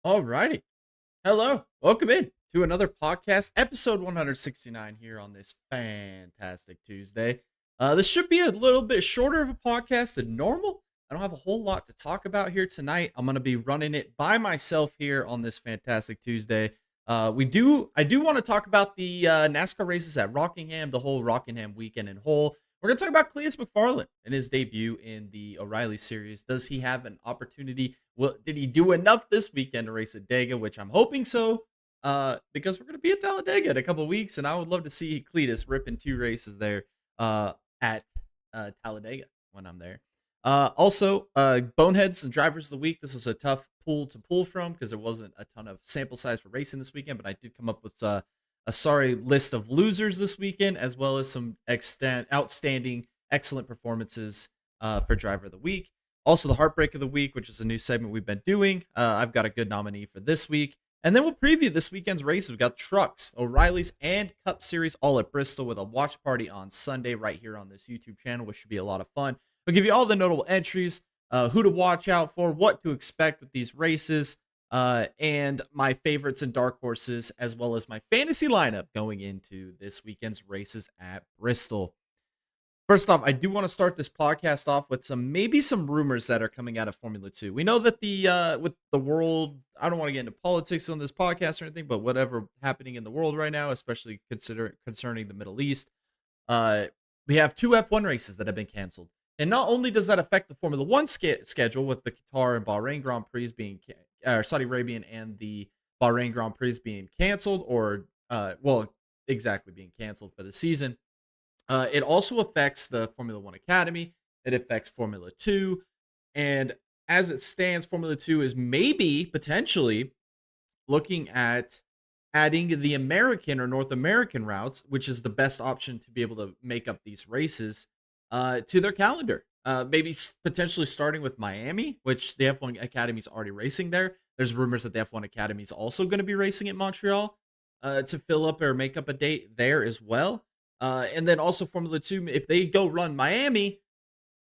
Alrighty. Hello. Welcome in to another podcast, episode 169 here on this fantastic Tuesday. This should be a little bit shorter of a podcast than normal. I don't have a whole lot to talk about here tonight. I'm going to be running it by myself here on this fantastic Tuesday. I do want to talk about the NASCAR races at Rockingham, the whole Rockingham weekend in whole. We're going to talk about Cleetus McFarland and his debut in the O'Reilly series. Does he have an opportunity? Well, did he do enough this weekend to race at Dega, which I'm hoping so, because we're going to be at Talladega in a couple of weeks, and I would love to see Cleetus ripping 2 races there at Talladega when I'm there. Also, Boneheads and Drivers of the Week. This was a tough pool to pull from because there wasn't a ton of sample size for racing this weekend, but I did come up with a sorry list of losers this weekend, as well as some outstanding, excellent performances for Driver of the Week. Also, the Heartbreak of the Week, which is a new segment we've been doing. I've got a good nominee for this week. And then we'll preview this weekend's races. We've got Trucks, O'Reilly's, and Cup Series all at Bristol with a watch party on Sunday right here on this YouTube channel, which should be a lot of fun. We'll give you all the notable entries, who to watch out for, what to expect with these races, and my favorites and dark horses, as well as my fantasy lineup going into this weekend's races at Bristol. First off, I do want to start this podcast off with some rumors that are coming out of Formula 2. We know that with the world, I don't want to get into politics on this podcast or anything, but whatever happening in the world right now, especially concerning the Middle East, we have 2 F1 races that have been canceled. And not only does that affect the Formula 1 schedule with the Qatar and Bahrain Grand Prix being Saudi Arabian and the Bahrain Grand Prix being canceled, or being canceled for the season. It also affects the Formula 1 Academy. It affects Formula 2. And as it stands, Formula 2 is maybe potentially looking at adding the American or North American routes, which is the best option to be able to make up these races, to their calendar. Maybe potentially starting with Miami, which the F1 Academy is already racing there. There's rumors that the F1 Academy is also going to be racing at Montreal to fill up or make up a date there as well. And then also Formula 2, if they go run Miami,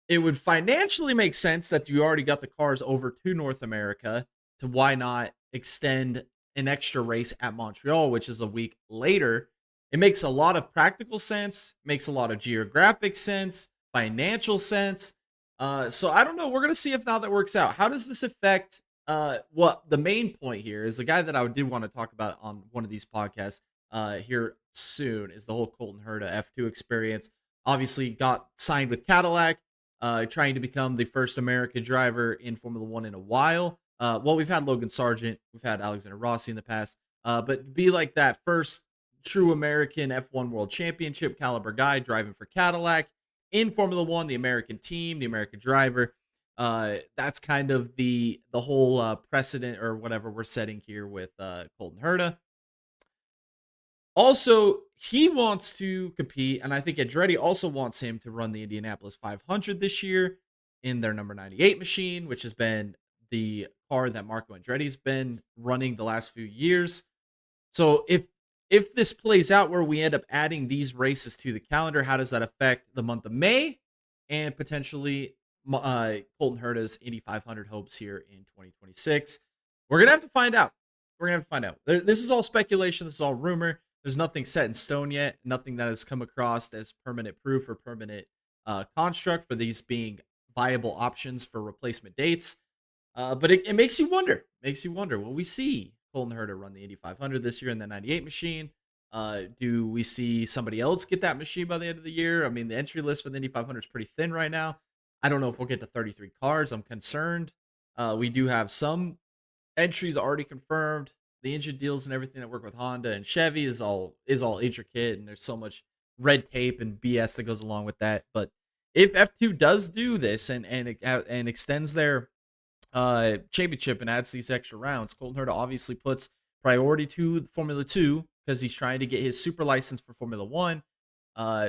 it would financially make sense that you already got the cars over to North America. To why not extend an extra race at Montreal, which is a week later? It makes a lot of practical sense, makes a lot of geographic sense, financial sense. So I don't know. We're gonna see if how that works out. How does this affect? What the main point here is, the guy that I did want to talk about on one of these podcasts here soon is the whole Colton Herta F2 experience. Obviously, got signed with Cadillac, trying to become the first American driver in Formula One in a while. Well, we've had Logan Sargent, we've had Alexander Rossi in the past, but be like that first true American F1 World Championship caliber guy driving for Cadillac in Formula One, the American team, the American driver. That's kind of the whole precedent or whatever we're setting here with Colton Herta. Also, he wants to compete, and I think Andretti also wants him to run the Indianapolis 500 this year in their number 98 machine, which has been the car that Marco Andretti's been running the last few years. So if this plays out where we end up adding these races to the calendar, how does that affect the month of May and potentially Colton Herta's Indy 500 hopes here in 2026? We're gonna have to find out. This is all speculation. This is all rumor. There's nothing set in stone yet. Nothing that has come across as permanent proof or permanent construct for these being viable options for replacement dates. But it makes you wonder. Will we see Colton Herta run the Indy 500 this year in the 98 machine? Do we see somebody else get that machine by the end of the year? I mean, the entry list for the Indy 500 is pretty thin right now. I don't know if we'll get to 33 cars. I'm concerned. We do have some entries already confirmed. The engine deals and everything that work with Honda and Chevy is all intricate, and there's so much red tape and BS that goes along with that. But if F2 does do this and extends their championship and adds these extra rounds, Colton Herta obviously puts priority to Formula 2 because he's trying to get his super license for Formula 1.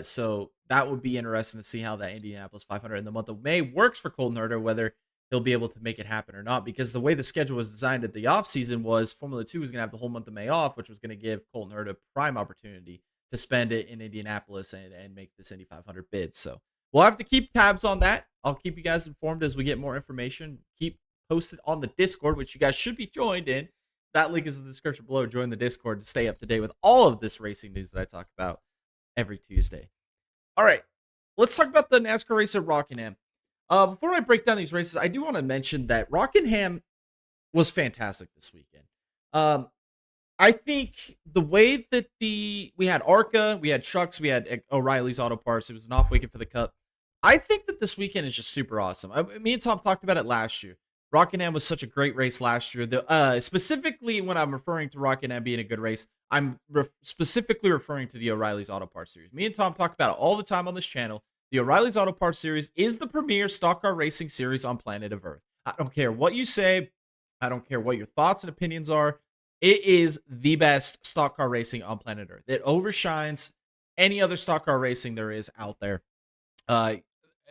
So that would be interesting to see how that Indianapolis 500 in the month of May works for Colton Herta, whether he'll be able to make it happen or not, because the way the schedule was designed at the offseason was Formula 2 was going to have the whole month of May off, which was going to give Colton Herta prime opportunity to spend it in Indianapolis and make this Indy 500 bid. So we'll have to keep tabs on that. I'll keep you guys informed as we get more information. Keep posted on the Discord, which you guys should be joined in. That link is in the description below. Join the Discord to stay up to date with all of this racing news that I talk about every Tuesday. All right, let's talk about the NASCAR race at Rockingham. Before I break down these races, I do want to mention that Rockingham was fantastic this weekend. I think the way that we had ARCA, we had Trucks, we had O'Reilly's Auto Parts. It was an off weekend for the Cup. I think that this weekend is just super awesome. Me and Tom talked about it last year. Rockingham was such a great race last year. Specifically, when I'm referring to Rockingham being a good race, I'm specifically referring to the O'Reilly's Auto Parts series. Me and Tom talk about it all the time on this channel. The O'Reilly's Auto Parts series is the premier stock car racing series on planet of Earth. I don't care what you say. I don't care what your thoughts and opinions are. It is the best stock car racing on planet Earth. It overshines any other stock car racing there is out there.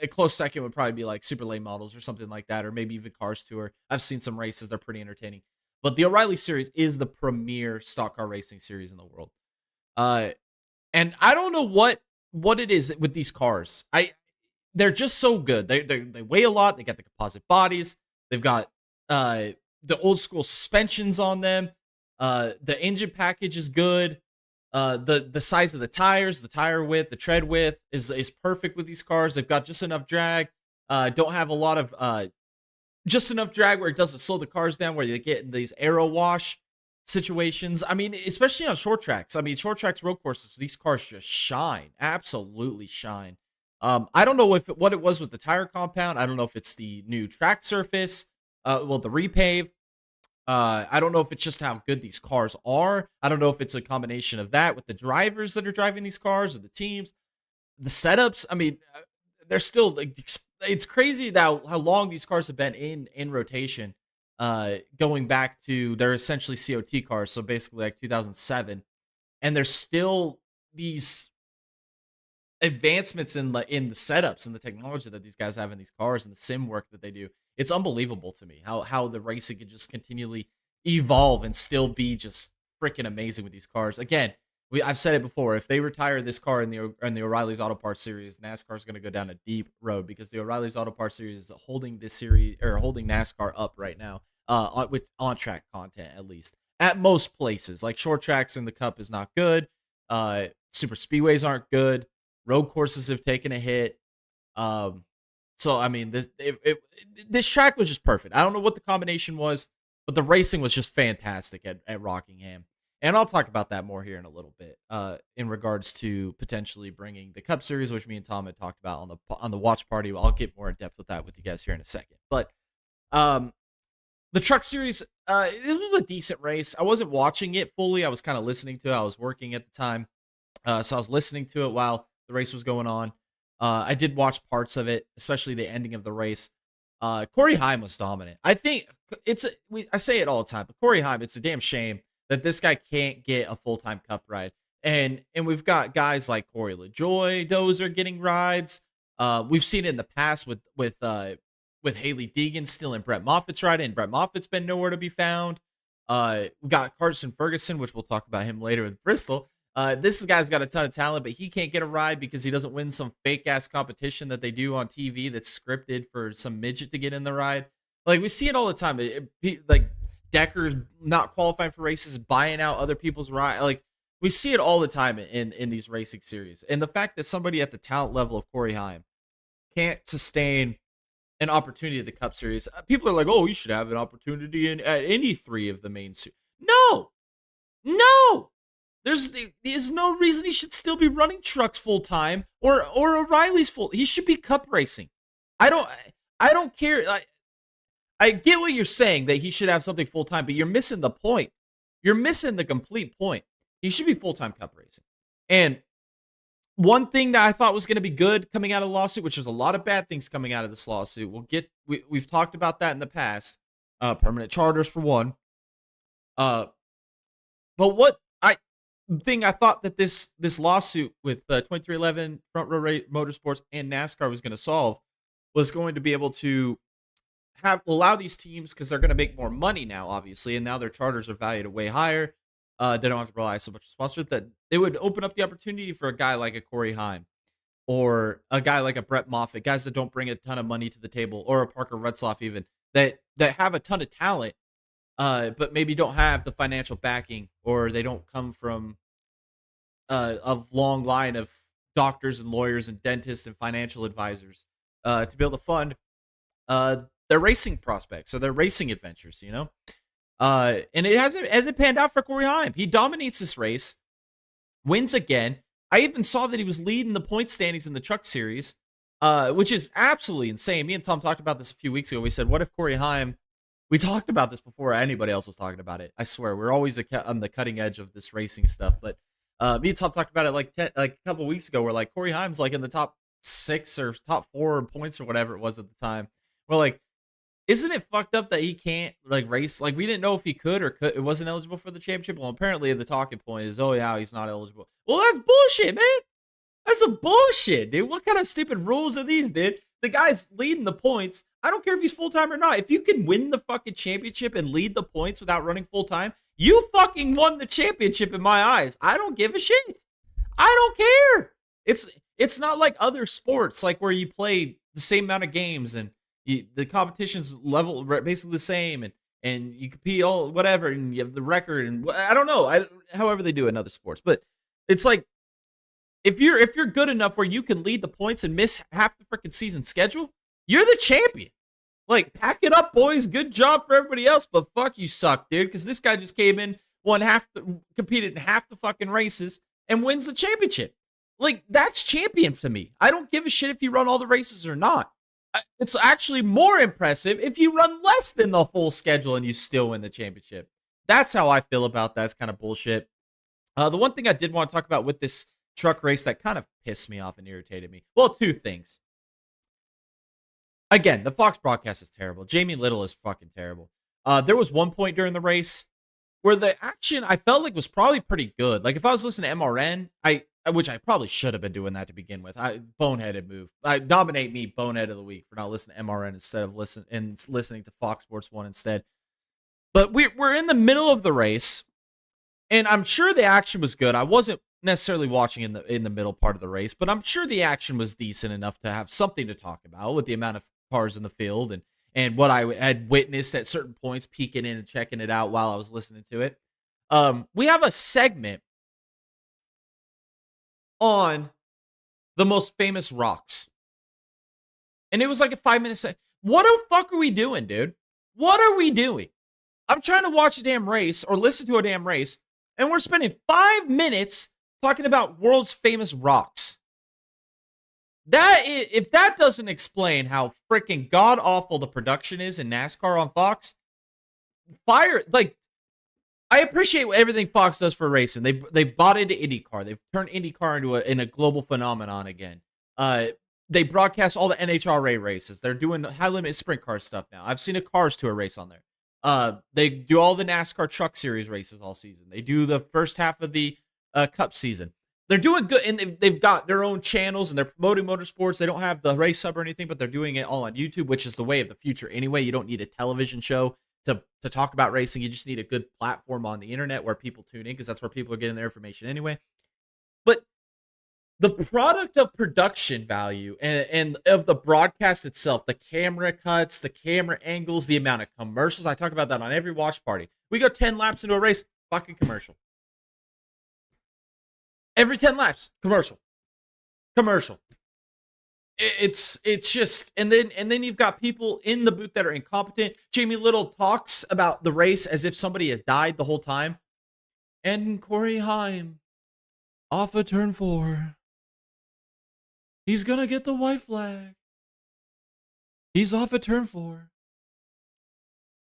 A close second would probably be like Super Late Models or something like that, or maybe even Cars Tour. I've seen some races. They're pretty entertaining. But the O'Reilly series is the premier stock car racing series in the world. And I don't know what it is with these cars. They're just so good. They weigh a lot. They got the composite bodies. They've got the old school suspensions on them. The engine package is good. The size of the tires, the tire width, the tread width is perfect with these cars. They've got just enough drag. Don't have a lot of just enough drag where it doesn't slow the cars down, where you get these aero wash situations. I mean, especially on short tracks. I mean, short tracks, road courses, these cars just shine, absolutely shine. I don't know what it was with the tire compound. I don't know if it's the new track surface, the repave. I don't know if it's just how good these cars are. I don't know if it's a combination of that with the drivers that are driving these cars or the teams, the setups. I mean, they're still like, it's crazy how long these cars have been in rotation. going back to they're essentially COT cars, so basically like 2007, and there's still these advancements in the setups and the technology that these guys have in these cars and the sim work that they do. It's unbelievable to me how the racing can just continually evolve and still be just freaking amazing with these cars. Again, I've said it before. If they retire this car in the O'Reilly's Auto Parts Series, NASCAR is going to go down a deep road because the O'Reilly's Auto Parts Series is holding this series or holding NASCAR up right now, with on track content at least at most places. Like short tracks in the Cup is not good. Super speedways aren't good. Road courses have taken a hit. So I mean, this track was just perfect. I don't know what the combination was, but the racing was just fantastic at Rockingham. And I'll talk about that more here in a little bit, in regards to potentially bringing the Cup Series, which me and Tom had talked about on the watch party. I'll get more in depth with that with you guys here in a second. But the Truck Series, it was a decent race. I wasn't watching it fully. I was kind of listening to it. I was working at the time, so I was listening to it while the race was going on. I did watch parts of it, especially the ending of the race. Corey Heim was dominant. I think I say it all the time, but Corey Heim, it's a damn shame that this guy can't get a full-time Cup ride. And we've got guys like Corey LaJoy, Dozer getting rides. We've seen it in the past with Haley Deegan stealing Brett Moffitt's ride, and Brett Moffitt's been nowhere to be found. We got Carson Ferguson, which we'll talk about him later with Bristol. This guy's got a ton of talent, but he can't get a ride because he doesn't win some fake-ass competition that they do on TV that's scripted for some midget to get in the ride. Like, we see it all the time. Like, Decker's not qualifying for races, buying out other people's ride. Like, we see it all the time in these racing series. And the fact that somebody at the talent level of Corey Heim can't sustain an opportunity at the Cup Series, people are like, oh, you should have an opportunity at any three of the main series. No! There's no reason he should still be running trucks full time or O'Reilly's full. He should be Cup racing. I don't care. I get what you're saying that he should have something full time, but you're missing the point. You're missing the complete point. He should be full time Cup racing. And one thing that I thought was going to be good coming out of the lawsuit, which there's a lot of bad things coming out of this lawsuit. We've talked about that in the past. Permanent charters for one. But what thing I thought that this lawsuit with 2311 Front Row Motorsports and NASCAR was going to solve was going to be able to allow these teams, because they're going to make more money now, obviously, and now their charters are valued way higher. They don't have to rely so much on sponsorship, that they would open up the opportunity for a guy like a Corey Heim or a guy like a Brett Moffitt, guys that don't bring a ton of money to the table, or a Parker Retzlaff even, that have a ton of talent, but maybe don't have the financial backing, or they don't come from a long line of doctors and lawyers and dentists and financial advisors to be able to fund their racing prospects or their racing adventures, and it hasn't panned out for Corey Heim. He dominates this race, wins again. I even saw that he was leading the point standings in the Truck Series, which is absolutely insane. Me and Tom talked about this a few weeks ago. We said, what if Corey Heim, we talked about this before anybody else was talking about it. I swear, we're always on the cutting edge of this racing stuff. But me and Tom talked about it like a couple of weeks ago, where like Corey Heim's like in the top 6 or top 4 points or whatever it was at the time. We're like, isn't it fucked up that he can't like race? Like, we didn't know if he could or it wasn't eligible for the championship. Well, apparently the talking point is, oh yeah, he's not eligible. Well, that's bullshit, man. That's a bullshit, dude. What kind of stupid rules are these, dude? The guy's leading the points. I don't care if he's full-time or not. If you can win the fucking championship and lead the points without running full-time, you fucking won the championship in my eyes. I don't give a shit. I don't care. It's not like other sports, like where you play the same amount of games and the competition's level basically the same, and you compete all whatever, and you have the record, and I don't know, however they do in other sports, but it's like if you're good enough where you can lead the points and miss half the freaking season schedule, you're the champion. Like, pack it up, boys. Good job for everybody else, but fuck, you suck, dude. Because this guy just came in, competed in half the fucking races, and wins the championship. Like, that's champion to me. I don't give a shit if you run all the races or not. It's actually more impressive if you run less than the full schedule and you still win the championship. That's how I feel about that. It's kind of bullshit. The one thing I did want to talk about with this truck race that kind of pissed me off and irritated me. Well, 2 things. Again, the Fox broadcast is terrible. Jamie Little is fucking terrible. There was one point during the race where the action I felt like was probably pretty good. Like if I was listening to MRN, which I probably should have been doing that to begin with. Boneheaded move. I nominate me Bonehead of the Week for not listening to MRN instead of listening to Fox Sports 1 instead. But we're in the middle of the race, and I'm sure the action was good. I wasn't necessarily watching in the middle part of the race, but I'm sure the action was decent enough to have something to talk about with the amount of cars in the field and what I had witnessed at certain points, peeking in and checking it out while I was listening to it. We have a segment on the most famous rocks. And it was like a 5-minute segment. What the fuck are we doing, dude? What are we doing? I'm trying to watch a damn race or listen to a damn race, and we're spending 5 minutes talking about world's famous rocks. If that doesn't explain how freaking god-awful the production is in NASCAR on Fox, I appreciate everything Fox does for racing. They bought into IndyCar. They've turned IndyCar into a global phenomenon again. They broadcast all the NHRA races. They're doing high-limit sprint car stuff now. I've seen a Cars Tour race on there. They do all the NASCAR Truck Series races all season. They do the first half of the Cup season. They're doing good, and they've got their own channels, and they're promoting motorsports. They don't have the race hub or anything, but they're doing it all on YouTube, which is the way of the future anyway. You don't need a television show to talk about racing. You just need a good platform on the internet where people tune in, because that's where people are getting their information anyway. But the product of production value and of the broadcast itself, the camera cuts, the camera angles, the amount of commercials. I talk about that on every watch party. We go 10 laps into a race, fucking commercial. Every 10 laps, commercial. It's just, and then you've got people in the booth that are incompetent. Jamie Little talks about the race as if somebody has died the whole time. And Corey Heim off of turn 4. He's gonna get the white flag. He's off of turn 4.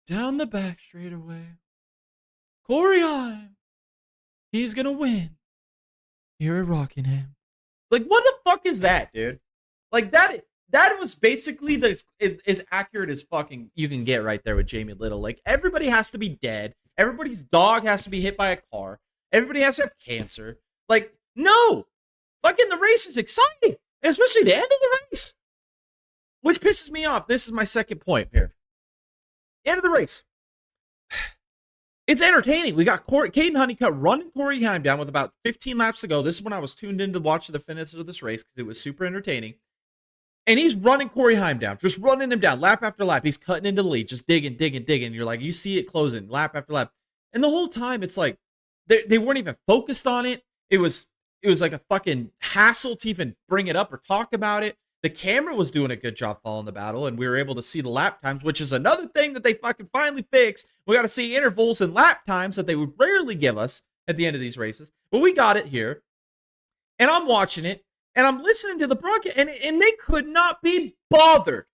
Down the back straightaway. Corey Heim. He's gonna win. Here at Rockingham. Like, what the fuck is that, dude? Like, that was basically as accurate as fucking you can get right there with Jamie Little. Like, everybody has to be dead. Everybody's dog has to be hit by a car. Everybody has to have cancer. Like, no! Fucking the race is exciting! Especially the end of the race! Which pisses me off. This is my second point here. End of the race. It's entertaining. We got Caden Honeycutt running Corey Heim down with about 15 laps to go. This is when I was tuned in to watch the finish of this race because it was super entertaining. And he's running Corey Heim down, just running him down lap after lap. He's cutting into the lead, just digging. You're like, you see it closing lap after lap. And the whole time, it's like they weren't even focused on it. It was like a fucking hassle to even bring it up or talk about it. The camera was doing a good job following the battle, and we were able to see the lap times, which is another thing that they fucking finally fixed. We got to see intervals and lap times that they would rarely give us at the end of these races. But we got it here, and I'm watching it, and I'm listening to the broadcast, and they could not be bothered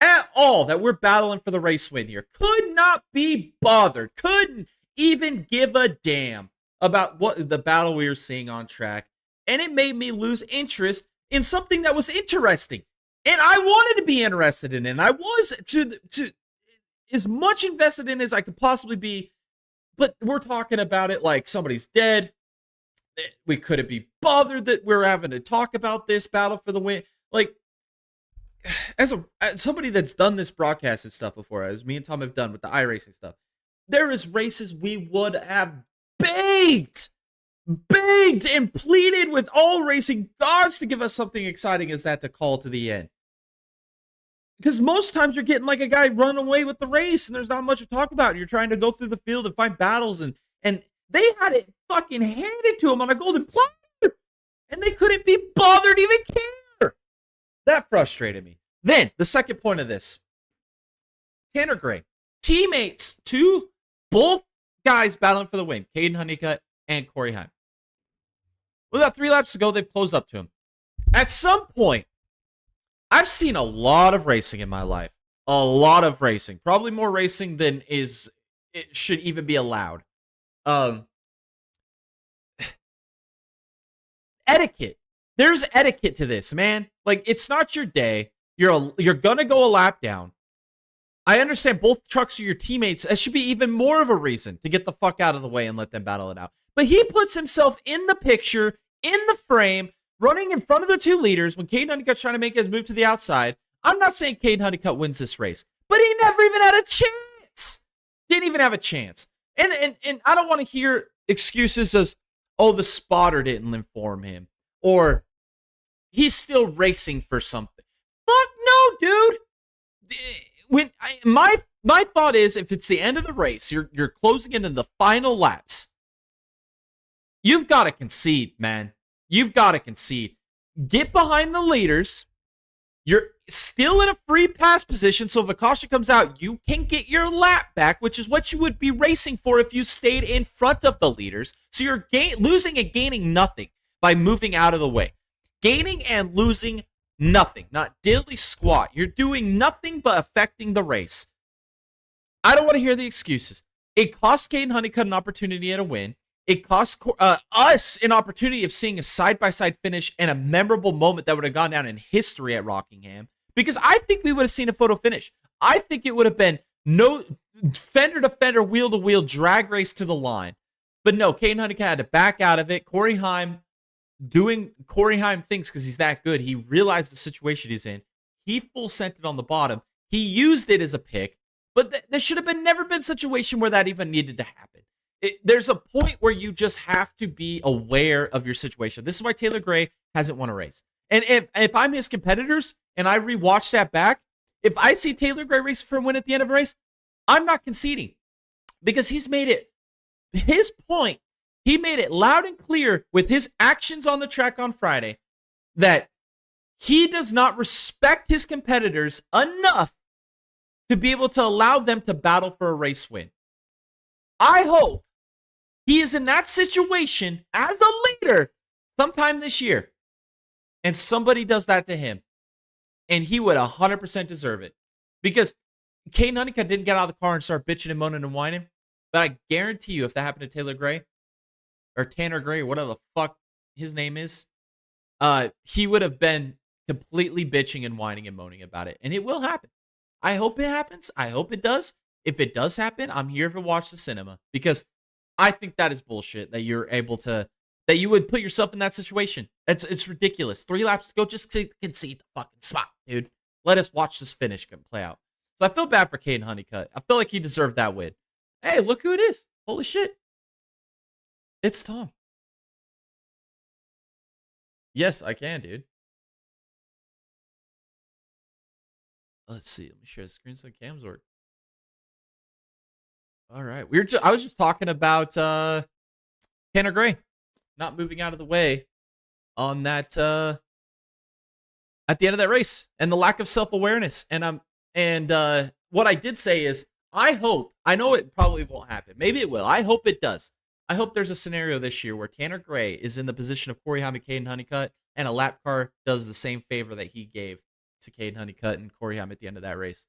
at all that we're battling for the race win here. Could not be bothered. Couldn't even give a damn about what the battle we were seeing on track. And it made me lose interest in something that was interesting. And I wanted to be interested in it. And I was to as much invested in as I could possibly be. But we're talking about it like somebody's dead. We couldn't be bothered that we're having to talk about this battle for the win. Like, as somebody that's done this broadcast and stuff before, as me and Tom have done with the iRacing stuff, there is races we would have begged and pleaded with all racing gods to give us something exciting as that to call to the end. Because most times you're getting like a guy run away with the race and there's not much to talk about. You're trying to go through the field and find battles, and they had it fucking handed to them on a golden platter, and they couldn't be bothered to even care. That frustrated me. Then the second point of this, Tanner Gray, teammates to both guys battling for the win, Caden Honeycutt and Corey Heim. With about 3 laps to go, they've closed up to him. At some point, I've seen a lot of racing in my life. A lot of racing. Probably more racing than it should even be allowed. Etiquette. There's etiquette to this, man. Like, it's not your day. You're gonna go a lap down. I understand both trucks are your teammates. That should be even more of a reason to get the fuck out of the way and let them battle it out. But he puts himself in the picture, in the frame, running in front of the 2 leaders when Caden Honeycutt's trying to make his move to the outside. I'm not saying Caden Honeycutt wins this race, but he never even had a chance. Didn't even have a chance. And I don't want to hear excuses as, oh, the spotter didn't inform him, or he's still racing for something. Fuck no, dude. My thought is, if it's the end of the race, you're closing into the final laps, you've got to concede, man. You've got to concede. Get behind the leaders. You're still in a free pass position, so if a caution comes out, you can get your lap back, which is what you would be racing for if you stayed in front of the leaders. So you're losing and gaining nothing by moving out of the way. Gaining and losing nothing. Not diddly squat. You're doing nothing but affecting the race. I don't want to hear the excuses. It cost Caden Honeycutt an opportunity at a win. It cost us an opportunity of seeing a side-by-side finish and a memorable moment that would have gone down in history at Rockingham. Because I think we would have seen a photo finish. I think it would have been no fender to fender, wheel to wheel drag race to the line. But no, Caden Honeycutt had to back out of it. Corey Heim doing Corey Heim things because he's that good. He realized the situation he's in. He full sent it on the bottom. He used it as a pick. But there should have never been a situation where that even needed to happen. There's a point where you just have to be aware of your situation. This is why Taylor Gray hasn't won a race. And if I'm his competitors and I rewatch that back, if I see Taylor Gray race for a win at the end of a race, I'm not conceding. Because he's made it his point. He made it loud and clear with his actions on the track on Friday that he does not respect his competitors enough to be able to allow them to battle for a race win. I hope he is in that situation as a leader sometime this year, and somebody does that to him, and he would 100% deserve it. Because Caden Honeycutt didn't get out of the car and start bitching and moaning and whining, but I guarantee you if that happened to Taylor Gray, or Tanner Gray, or whatever the fuck his name is, he would have been completely bitching and whining and moaning about it, and it will happen. I hope it happens. I hope it does. If it does happen, I'm here to watch the cinema, because I think that is bullshit that you're able to, that you would put yourself in that situation. It's ridiculous. 3 laps to go, just to concede the fucking spot, dude. Let us watch this finish play out. So I feel bad for Caden Honeycutt. I feel like he deserved that win. Hey, look who it is. Holy shit. It's Tom. Yes, I can, dude. Let's see. Let me share the screen so the cams work. All right. I was just talking about Tanner Gray not moving out of the way on that at the end of that race, and the lack of self-awareness. And what I did say is, I know it probably won't happen. Maybe it will. I hope it does. I hope there's a scenario this year where Tanner Gray is in the position of Corey Heim and Caden Honeycutt, and a lap car does the same favor that he gave to Caden Honeycutt and Corey Heim at the end of that race.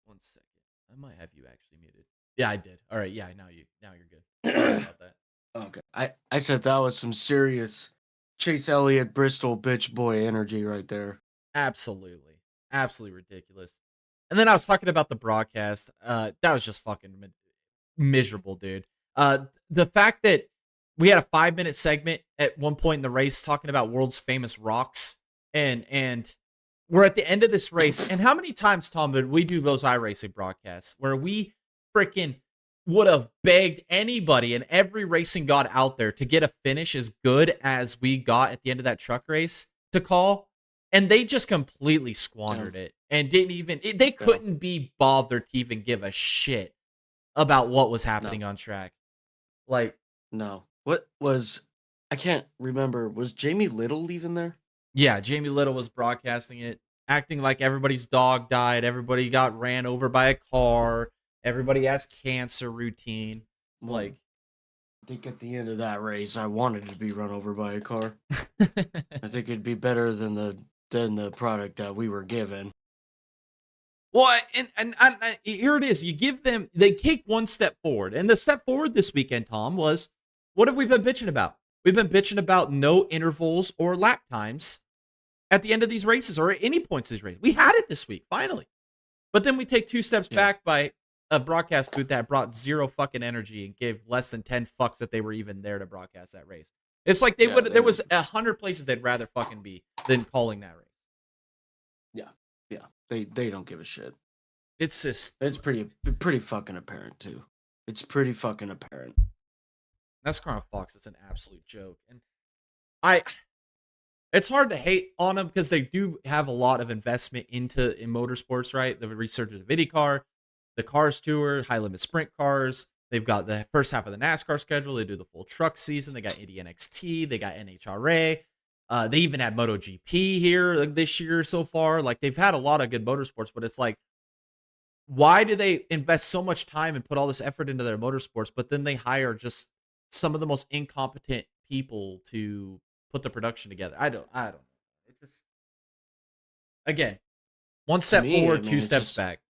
One second. I might have you actually muted. Yeah, I did. All right. Yeah, now you're good. Sorry about that. Okay. I said that was some serious Chase Elliott Bristol bitch boy energy right there. Absolutely. Absolutely ridiculous. And then I was talking about the broadcast. That was just fucking miserable, dude. The fact that we had a 5-minute segment at one point in the race talking about world's famous rocks, and we're at the end of this race. And how many times, Tom, did we do those iRacing broadcasts where we freaking would have begged anybody and every racing god out there to get a finish as good as we got at the end of that truck race to call? And they just completely squandered it and didn't even, they couldn't be bothered to even give a shit about what was happening on track. Like, no. What was, I can't remember, was Jamie Little even there? Yeah, Jamie Little was broadcasting it, acting like everybody's dog died, everybody got ran over by a car, everybody has cancer routine. Like, I think at the end of that race, I wanted to be run over by a car. I think it'd be better than the product that we were given. Well, and here it is. You give them, they take one step forward. And the step forward this weekend, Tom, was, what have we been bitching about? We've been bitching about no intervals or lap times at the end of these races or at any points of these races. We had it this week, finally. But then we take 2 steps back by a broadcast booth that brought zero fucking energy and gave less than 10 fucks that they were even there to broadcast that race. It's like there was 100 places they'd rather fucking be than calling that race. Yeah. They don't give a shit. It's just It's pretty fucking apparent too. It's pretty fucking apparent. NASCAR on Fox is an absolute joke. And it's hard to hate on them because they do have a lot of investment in motorsports, right? The researchers of IndyCar, the Cars Tour, high limit sprint cars. They've got the first half of the NASCAR schedule. They do the full truck season. They got Indy NXT. They got NHRA. They even had MotoGP here this year so far. Like, they've had a lot of good motorsports, but it's like, why do they invest so much time and put all this effort into their motorsports, but then they hire just some of the most incompetent people to put the production together? I don't know. It just, again, one step forward, two steps back.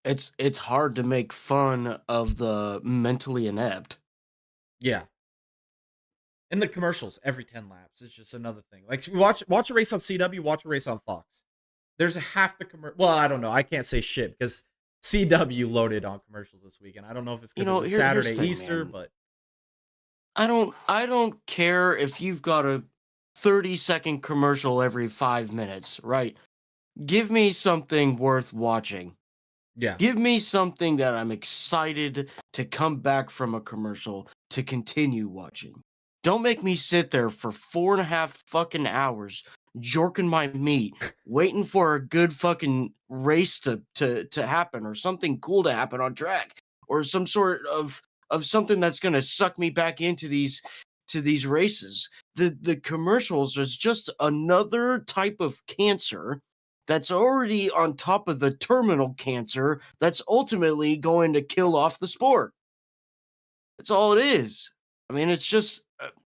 It's hard to make fun of the mentally inept. Yeah. And the commercials every 10 laps is just another thing. Like, watch a race on CW, watch a race on Fox. There's a half the commercial. Well, I don't know. I can't say shit because CW loaded on commercials this weekend. I don't know if it's because it was Saturday Easter, but I don't care if you've got a 30-second commercial every 5 minutes, right? Give me something worth watching. yeah. Give me something that I'm excited to come back from a commercial to continue watching. Don't make me sit there for 4.5 fucking hours jorking my meat, waiting for a good fucking race to happen or something cool to happen on track or some sort of something that's gonna suck me back into these races. The commercials is just another type of cancer that's already on top of the terminal cancer that's ultimately going to kill off the sport. That's all it is. I mean, it's just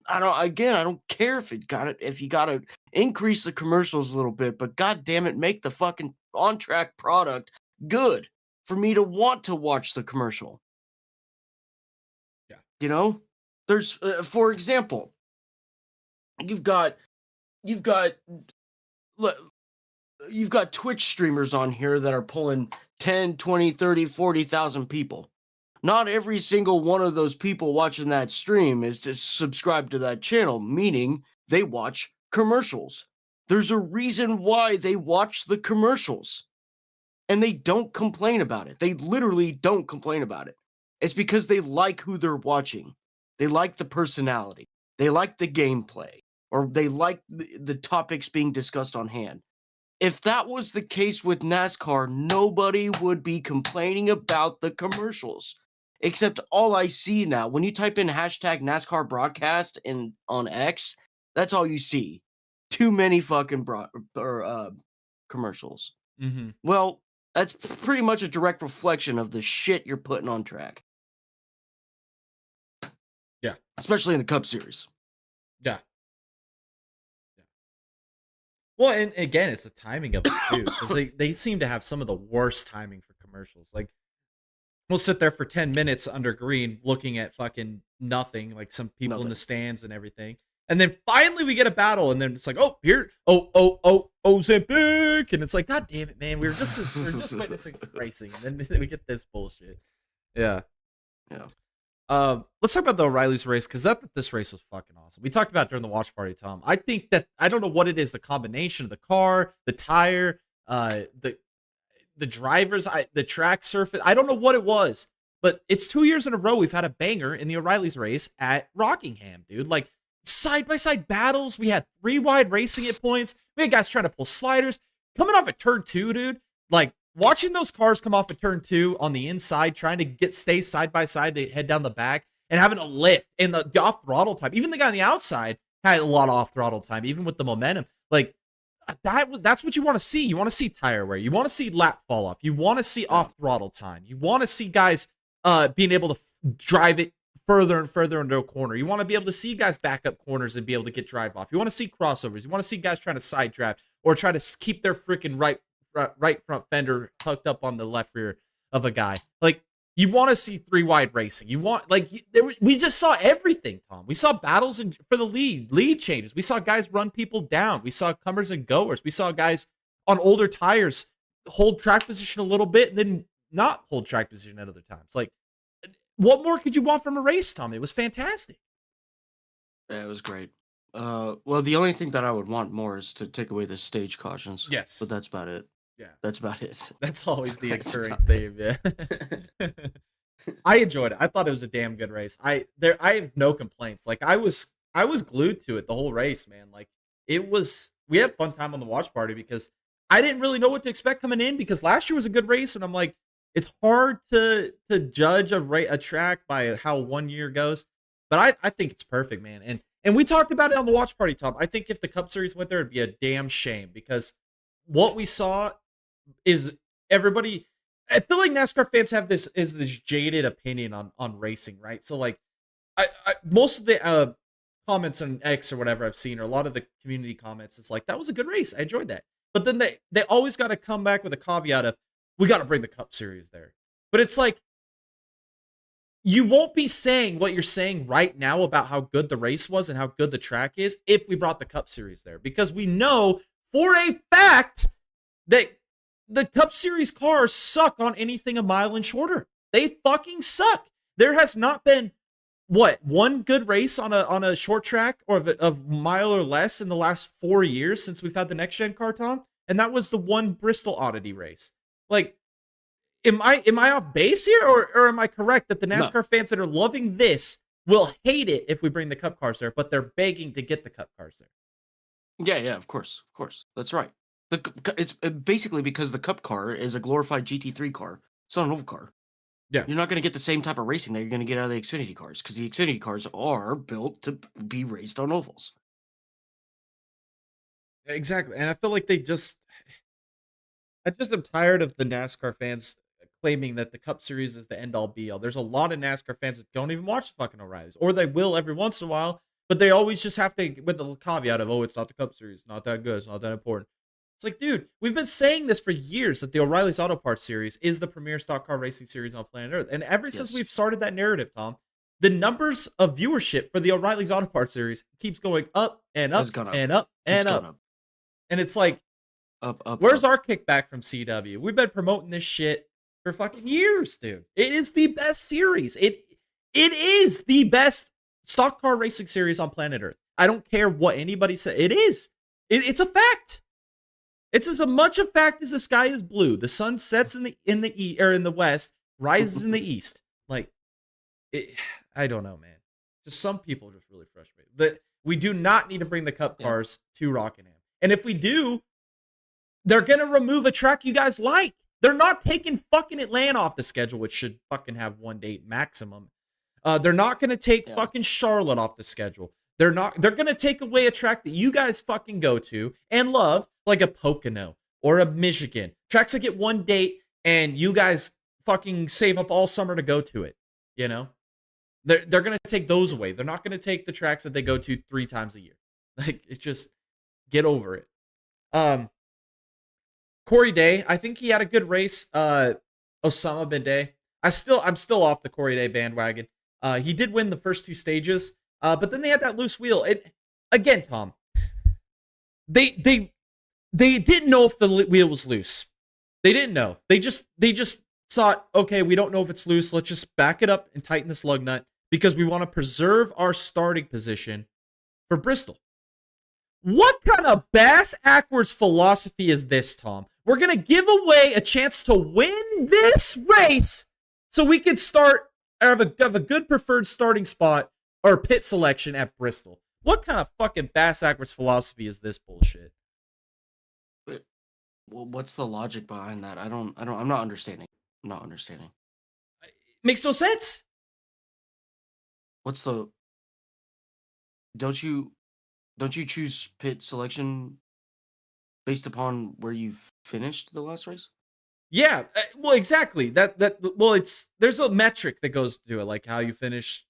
I don't care if you got to increase the commercials a little bit, but god damn it, make the fucking on-track product good for me to want to watch the commercial. Yeah. You know? There's for example, you've got Twitch streamers on here that are pulling 10, 20, 30, 40,000 people. Not every single one of those people watching that stream is to subscribe to that channel, meaning they watch commercials. There's a reason why they watch the commercials. And they don't complain about it. They literally don't complain about it. It's because they like who they're watching. They like the personality. They like the gameplay. Or they like the topics being discussed on hand. If that was the case with NASCAR, nobody would be complaining about the commercials. Except all I see now, when you type in hashtag NASCAR broadcast on X, that's all you see. Too many fucking commercials. Mm-hmm. Well, that's pretty much a direct reflection of the shit you're putting on track. Yeah. Especially in the Cup Series. Yeah. Well, and again, it's the timing of it too, because they seem to have some of the worst timing for commercials. Like, we'll sit there for 10 minutes under green looking at fucking nothing, like some people in the stands and everything. And then finally we get a battle, and then it's like, oh, here, Ozempic, and it's like, god damn it, man, we were just witnessing racing, and then we get this bullshit. Yeah. Let's talk about the O'Reilly's race, because this race was fucking awesome. We talked about it during the watch party, Tom. I think that I don't know what it is, the combination of the car, the tire, the drivers, the track surface. I don't know what it was, but it's 2 years in a row we've had a banger in the O'Reilly's race at Rockingham, dude. Like, side-by-side battles. We had 3 wide racing at points. We had guys trying to pull sliders. Coming off at turn 2, dude. Like, watching those cars come off at turn 2 on the inside, trying to stay side-by-side to head down the back, and having a lift, and the off-throttle time. Even the guy on the outside had a lot of off-throttle time, even with the momentum. Like, that's what you want to see. You want to see tire wear. You want to see lap fall off. You want to see off-throttle time. You want to see guys being able to drive it further and further into a corner. You want to be able to see guys back up corners and be able to get drive off. You want to see crossovers. You want to see guys trying to side draft or try to keep their freaking right front fender tucked up on the left rear of a guy. Like, You want to see three wide racing. You want we just saw everything, Tom. We saw battles for the lead changes. We saw guys run people down. We saw comers and goers. We saw guys on older tires hold track position a little bit and then not hold track position at other times. Like, what more could you want from a race, Tom? It was fantastic. Yeah, it was great. Well, the only thing that I would want more is to take away the stage cautions. Yes. But that's about it. Yeah. That's about it. That's always the occurring theme, yeah. I enjoyed it. I thought it was a damn good race. I have no complaints. Like I was glued to it the whole race, man. Like we had fun time on the watch party because I didn't really know what to expect coming in because last year was a good race and I'm like, it's hard to judge a track by how 1 year goes. But I think it's perfect, man. And we talked about it on the watch party, Tom. I think if the Cup Series went there, it'd be a damn shame because what we saw is everybody. I feel like NASCAR fans have this jaded opinion on racing, right? So like, I most of the comments on X or whatever I've seen, or a lot of the community comments, it's like that was a good race. I enjoyed that, but then they always got to come back with a caveat of we got to bring the Cup Series there. But it's like you won't be saying what you're saying right now about how good the race was and how good the track is if we brought the Cup Series there, because we know for a fact that the Cup Series cars suck on anything a mile and shorter. They fucking suck. There has not been one good race on a short track or a mile or less in the last 4 years since we've had the next gen car, Tom, and that was the one Bristol oddity race. Like, am I off base here, or am I correct that the NASCAR fans that are loving this will hate it if we bring the Cup cars there, but they're begging to get the Cup cars there? Yeah, of course, that's right. It's basically because the Cup car is a glorified GT3 car. It's not an oval car. Yeah. You're not going to get the same type of racing that you're going to get out of the Xfinity cars because the Xfinity cars are built to be raced on ovals. Exactly. And I feel like I just am tired of the NASCAR fans claiming that the Cup Series is the end all be all. There's a lot of NASCAR fans that don't even watch the fucking O'Reillys, or they will every once in a while, but they always just have to, with the caveat of, oh, it's not the Cup Series, it's not that good, it's not that important. It's like, dude, we've been saying this for years that the O'Reilly's Auto Parts Series is the premier stock car racing series on planet Earth. And ever since we've started that narrative, Tom, the numbers of viewership for the O'Reilly's Auto Parts Series keeps going up and up and up and up. And it's like, where's our kickback from CW? We've been promoting this shit for fucking years, dude. It is the best series. It is the best stock car racing series on planet Earth. I don't care what anybody says. It is. It's a fact. It's as much a fact as the sky is blue. The sun sets in the west, rises in the east. Like, I don't know, man. Just some people are just really frustrated. But we do not need to bring the Cup cars to Rockingham. And if we do, they're gonna remove a track you guys like. They're not taking fucking Atlanta off the schedule, which should fucking have one date maximum. They're not gonna take fucking Charlotte off the schedule. They're gonna take away a track that you guys fucking go to and love, like a Pocono or a Michigan. Tracks that get one date and you guys fucking save up all summer to go to it. You know? They're gonna take those away. They're not gonna take the tracks that they go to 3 times a year. Like, it's just, get over it. Corey Day, I think he had a good race. Osama bin Day. I'm still off the Corey Day bandwagon. He did win the first 2 stages. But then they had that loose wheel. And again, Tom, they didn't know if the wheel was loose. They didn't know. They just thought, okay, we don't know if it's loose. Let's just back it up and tighten this lug nut because we want to preserve our starting position for Bristol. What kind of bass-ackwards philosophy is this, Tom? We're going to give away a chance to win this race so we can have a good preferred starting spot or pit selection at Bristol. What kind of fucking bass-ackwards philosophy is this bullshit? Well, what's the logic behind that? I'm not understanding. I'm not understanding. It makes no sense. Don't you choose pit selection based upon where you've finished the last race? Yeah, well, exactly. There's a metric that goes to it, like how you finish,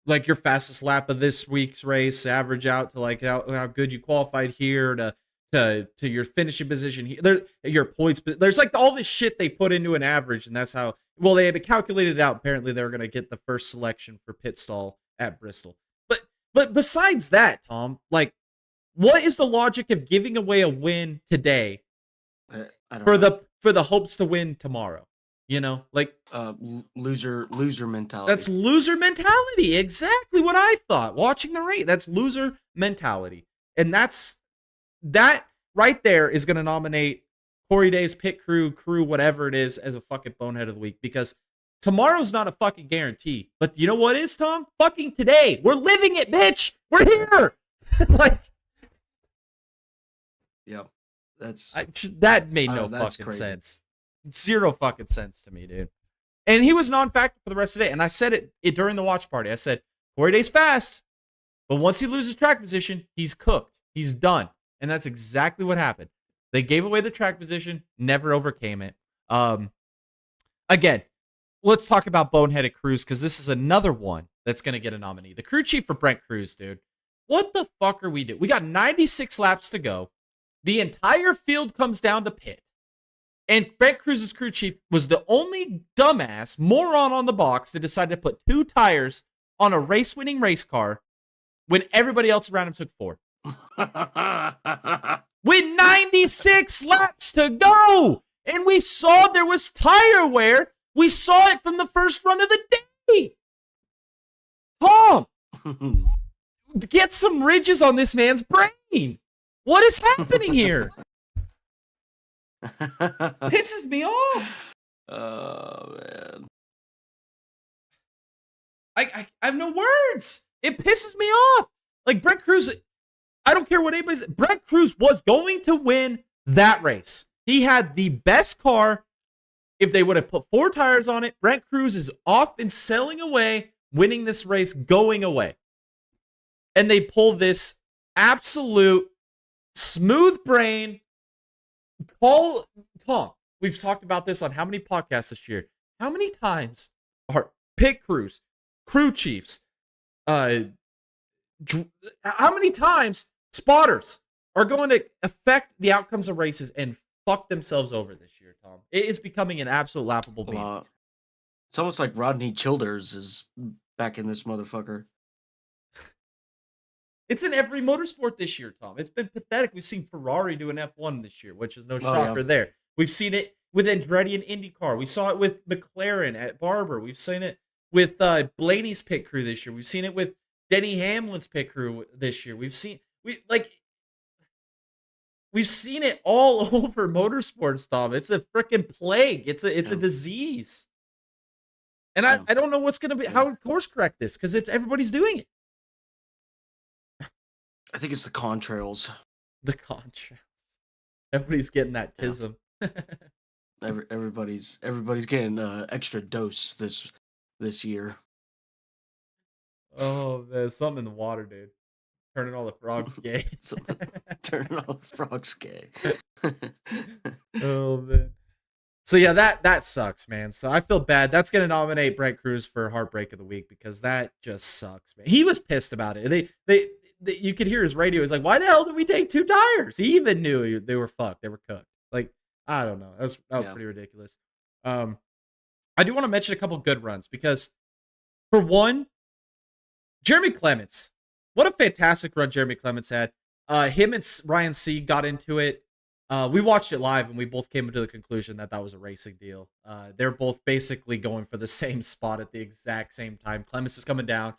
like your fastest lap of this week's race, average out to like how good you qualified here to to your finishing position. Your points. There's like all this shit they put into an average, and that's how. Well, they had to calculate it out. Apparently, they were going to get the first selection for pit stall at Bristol. But besides that, Tom, like, what is the logic of giving away a win today for the hopes to win tomorrow? You know, like loser mentality. That's loser mentality. Exactly what I thought. Watching the race, that's loser mentality, and that right there is going to nominate Corey Day's pit crew, whatever it is, as a fucking bonehead of the week, because tomorrow's not a fucking guarantee. But you know what is, Tom? Fucking today. We're living it, bitch. We're here. Like, yeah, that made no fucking sense. Zero fucking sense to me, dude. And he was non-factor for the rest of the day. And I said it during the watch party. I said, Corey Day's fast, but once he loses track position, he's cooked. He's done. And that's exactly what happened. They gave away the track position, never overcame it. Again, let's talk about boneheaded crews, because this is another one that's going to get a nominee. The crew chief for Brent Cruz, dude. What the fuck are we doing? We got 96 laps to go. The entire field comes down to pit. And Brent Cruz's crew chief was the only dumbass moron on the box that decided to put 2 tires on a race-winning race car when everybody else around him took 4. With 96 laps to go! And we saw there was tire wear. We saw it from the first run of the day. Tom, get some ridges on this man's brain. What is happening here? Pisses me off. Oh, man. I have no words. It pisses me off. Like, Brent Cruz, I don't care what anybody says. Brent Cruz was going to win that race. He had the best car. If they would have put 4 tires on it, Brent Cruz is off and sailing away, winning this race, going away. And they pull this absolute smooth brain. Tom, we've talked about this on how many podcasts this year. How many times are pit crews, crew chiefs, how many times spotters are going to affect the outcomes of races and fuck themselves over this year, Tom? It is becoming an absolute laughable meme. It's almost like Rodney Childers is back in this motherfucker. It's in every motorsport this year, Tom. It's been pathetic. We've seen Ferrari do an F1 this year, which is no shocker there. We've seen it with Andretti and IndyCar. We saw it with McLaren at Barber. We've seen it with Blaney's pit crew this year. We've seen it with Denny Hamlin's pit crew this year. We've seen it all over motorsports, Tom. It's a freaking plague. It's a disease. And I don't know what's gonna be how to course correct this, because everybody's doing it. I think it's the contrails. The contrails. Everybody's getting that tism. Yeah. Everybody's getting extra dose this year. Oh man, something in the water, dude. Turning all the frogs gay. Turning all the frogs gay. Oh man. So yeah, that sucks, man. So I feel bad. That's gonna nominate Brent Cruz for Heartbreak of the Week, because that just sucks, man. He was pissed about it. They you could hear his radio. He's like, "Why the hell did we take 2 tires?" He even knew they were fucked. They were cooked. Like, I don't know. That was pretty ridiculous. I do want to mention a couple good runs, because for one, Jeremy Clements. What a fantastic run Jeremy Clements had. Him and Ryan Sieg got into it. We watched it live, and we both came to the conclusion that was a racing deal. They're both basically going for the same spot at the exact same time. Clements is coming down.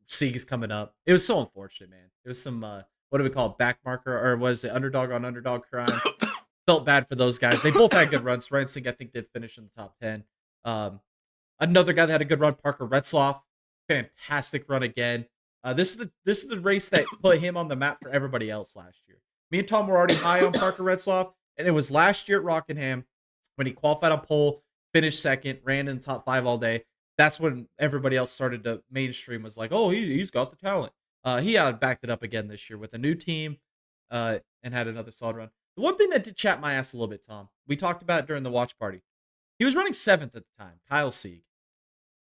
Sieg is coming up. It was so unfortunate, man. It was some, what do we call it, back marker, or was it underdog on underdog crime? Felt bad for those guys. They both had good runs. Ryan Sieg, I think, did finish in the top 10. Another guy that had a good run, Parker Retzloff. Fantastic run again. This is the race that put him on the map for everybody else last year. Me and Tom were already high on Parker Retzloff, and it was last year at Rockingham when he qualified on pole, finished second, ran in the top 5 all day. That's when everybody else started to mainstream, was like, oh, he's got the talent. He backed it up again this year with a new team and had another solid run. The one thing that did chat my ass a little bit, Tom, we talked about it during the watch party. He was running 7th at the time, Kyle Sieg.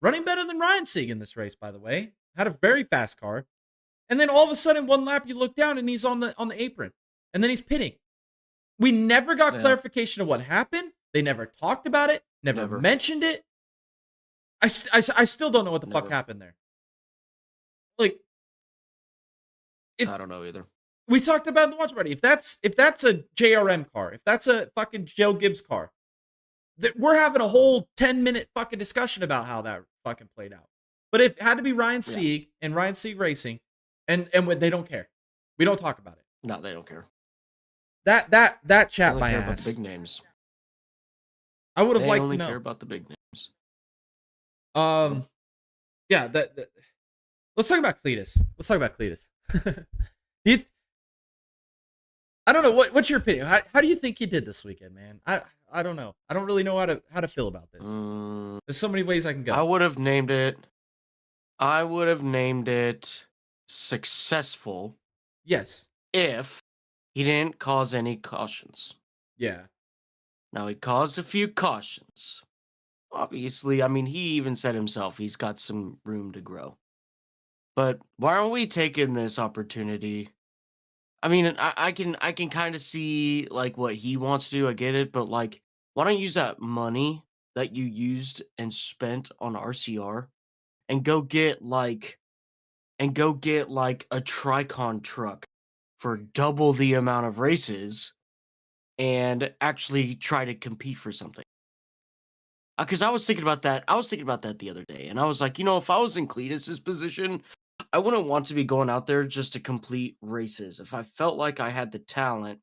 Running better than Ryan Sieg in this race, by the way. Had a very fast car. And then all of a sudden, one lap, you look down and he's on the apron. and then he's pitting. We never got Yeah. clarification of what happened. They never talked about it, never mentioned it. I still don't know what the fuck happened there. Like, I don't know either. We talked about in the watch party. If that's a JRM car, if that's a fucking Joe Gibbs car, we're having a whole 10-minute fucking discussion about how that fucking played out. But if it had to be Ryan Sieg and Ryan Sieg Racing, and they don't care. We don't talk about it. No, they don't care. That chat my care ass. about the big names. I would have They liked only to know. care about the big names. Yeah. Let's talk about Cleetus. I don't know what's your opinion. How do you think he did this weekend, man? I don't know. I don't really know how to feel about this. There's so many ways I can go. I would have named it successful. Yes. If he didn't cause any cautions. Yeah. Now he caused a few cautions. Obviously, I mean, he even said himself he's got some room to grow. But why aren't we taking this opportunity? I mean, I can kind of see like what he wants to do. I get it, but like, why don't you use that money that you used and spent on RCR and go get like a Tricon truck for double the amount of races and actually try to compete for something? Because I was thinking about that. The other day, and I was like, if I was in Cleetus's position, I wouldn't want to be going out there just to complete races. If I felt like I had the talent,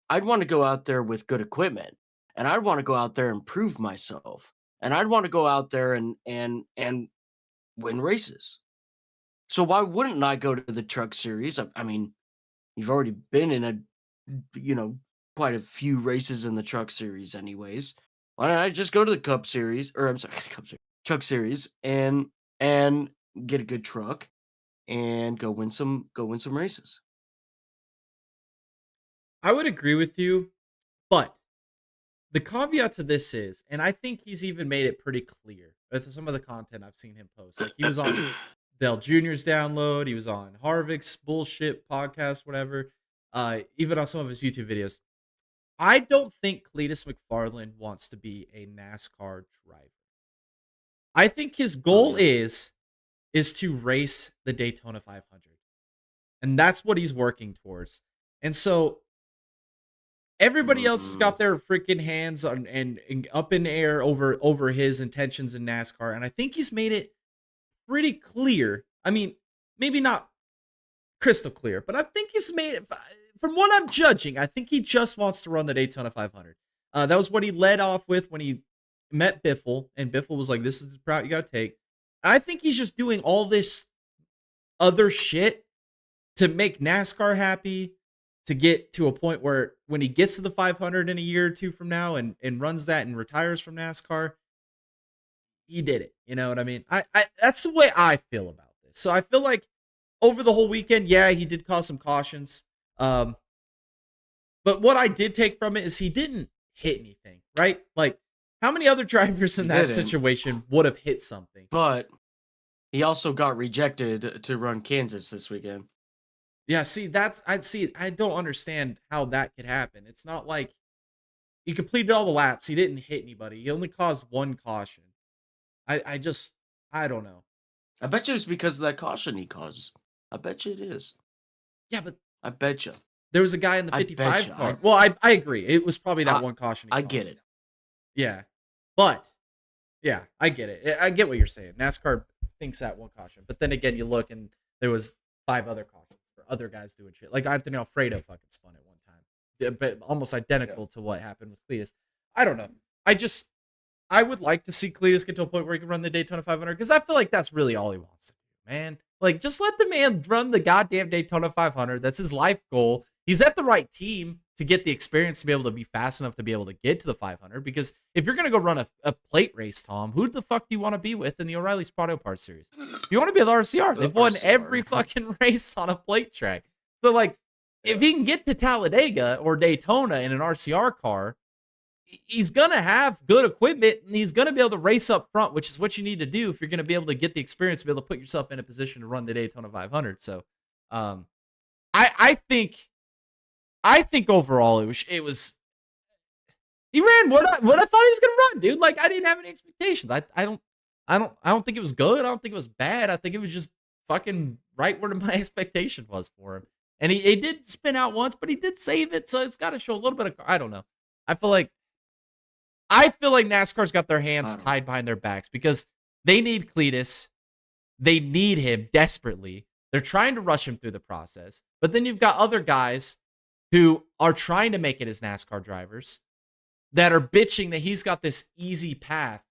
I'd want to go out there with good equipment, and I'd want to go out there and prove myself, and I'd want to go out there and win races. So why wouldn't I go to the truck series? I mean, you've already been in quite a few races in the truck series anyways. Why don't I just go to the Cup series, or I'm sorry, truck series, and get a good truck and go win some races? I would agree with you, but the caveat to this is, and I think he's even made it pretty clear with some of the content I've seen him post. Like he was on Dale Jr.'s download, he was on Harvick's bullshit podcast, whatever. Even on some of his YouTube videos. I don't think Cleetus McFarland wants to be a NASCAR driver. I think his goal is to race the Daytona 500. And that's what he's working towards. And so everybody else has got their freaking hands on and up in the air over his intentions in NASCAR. And I think he's made it pretty clear. I mean, maybe not crystal clear, but I think he's made it. From what I'm judging, I think he just wants to run the Daytona 500. That was what he led off with when he met Biffle, and Biffle was like, "This is the route you got to take." I think he's just doing all this other shit to make NASCAR happy, to get to a point where when he gets to the 500 in a year or two from now and runs that and retires from NASCAR, he did it. You know what I mean? I that's the way I feel about this. So I feel like over the whole weekend, yeah, he did cause some cautions. But what I did take from it is he didn't hit anything, right? Like, how many other drivers in that situation would have hit something? But he also got rejected to run Kansas this weekend. Yeah, see, I don't understand how that could happen. It's not like he completed all the laps. He didn't hit anybody. He only caused one caution. I don't know. I bet you it's because of that caution he caused. I bet you it is. Yeah, but I bet you. There was a guy in the 55 car. Well, I agree. It was probably that one caution he caused. I get it. Yeah. But, yeah, I get it. I get what you're saying. NASCAR thinks that one caution. But then again, you look and there was 5 other cautions for other guys doing shit. Like Anthony Alfredo fucking spun it one time. But almost identical to what happened with Cleetus. I don't know. I would like to see Cleetus get to a point where he can run the Daytona 500 because I feel like that's really all he wants to do, man. Like, just let the man run the goddamn Daytona 500. That's his life goal. He's at the right team to get the experience to be able to be fast enough to be able to get to the 500. Because if you're going to go run a plate race, Tom, who the fuck do you want to be with in the O'Reilly's Auto Parts Series? You want to be with RCR. They've won every fucking race on a plate track. So, like, if he can get to Talladega or Daytona in an RCR car, he's going to have good equipment and he's going to be able to race up front, which is what you need to do if you're going to be able to get the experience to be able to put yourself in a position to run the Daytona 500. So, I think I think overall it was he ran what I thought he was gonna run, dude. Like I didn't have any expectations. I don't think it was good. I don't think it was bad. I think it was just fucking right where my expectation was for him. And he did spin out once, but he did save it, so it's got to show a little bit of. I don't know. I feel like NASCAR's got their hands tied behind their backs because they need Cleetus. They need him desperately. They're trying to rush him through the process, but then you've got other guys who are trying to make it as NASCAR drivers that are bitching that he's got this easy path,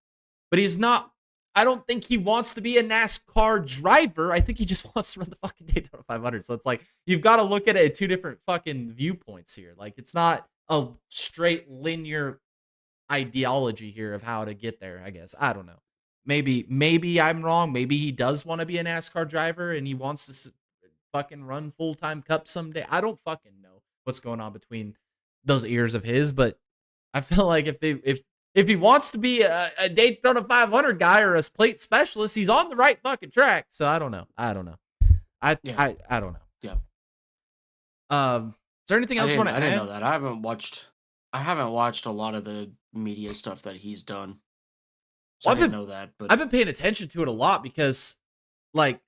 but he's not. I don't think he wants to be a NASCAR driver. I think he just wants to run the fucking Daytona 500. So it's like, you've got to look at it at two different fucking viewpoints here. Like, it's not a straight linear ideology here of how to get there, I guess. I don't know. Maybe I'm wrong. Maybe he does want to be a NASCAR driver and he wants to fucking run full-time cup someday. I don't fucking know what's going on between those ears of his, but I feel like if he wants to be a Daytona 500 guy or a plate specialist, he's on the right fucking track. So I don't know. I don't know. I don't know. Yeah. Is there anything else you want to add? I didn't know that. I haven't watched a lot of the media stuff that he's done. So I didn't know that. But I've been paying attention to it a lot because, like,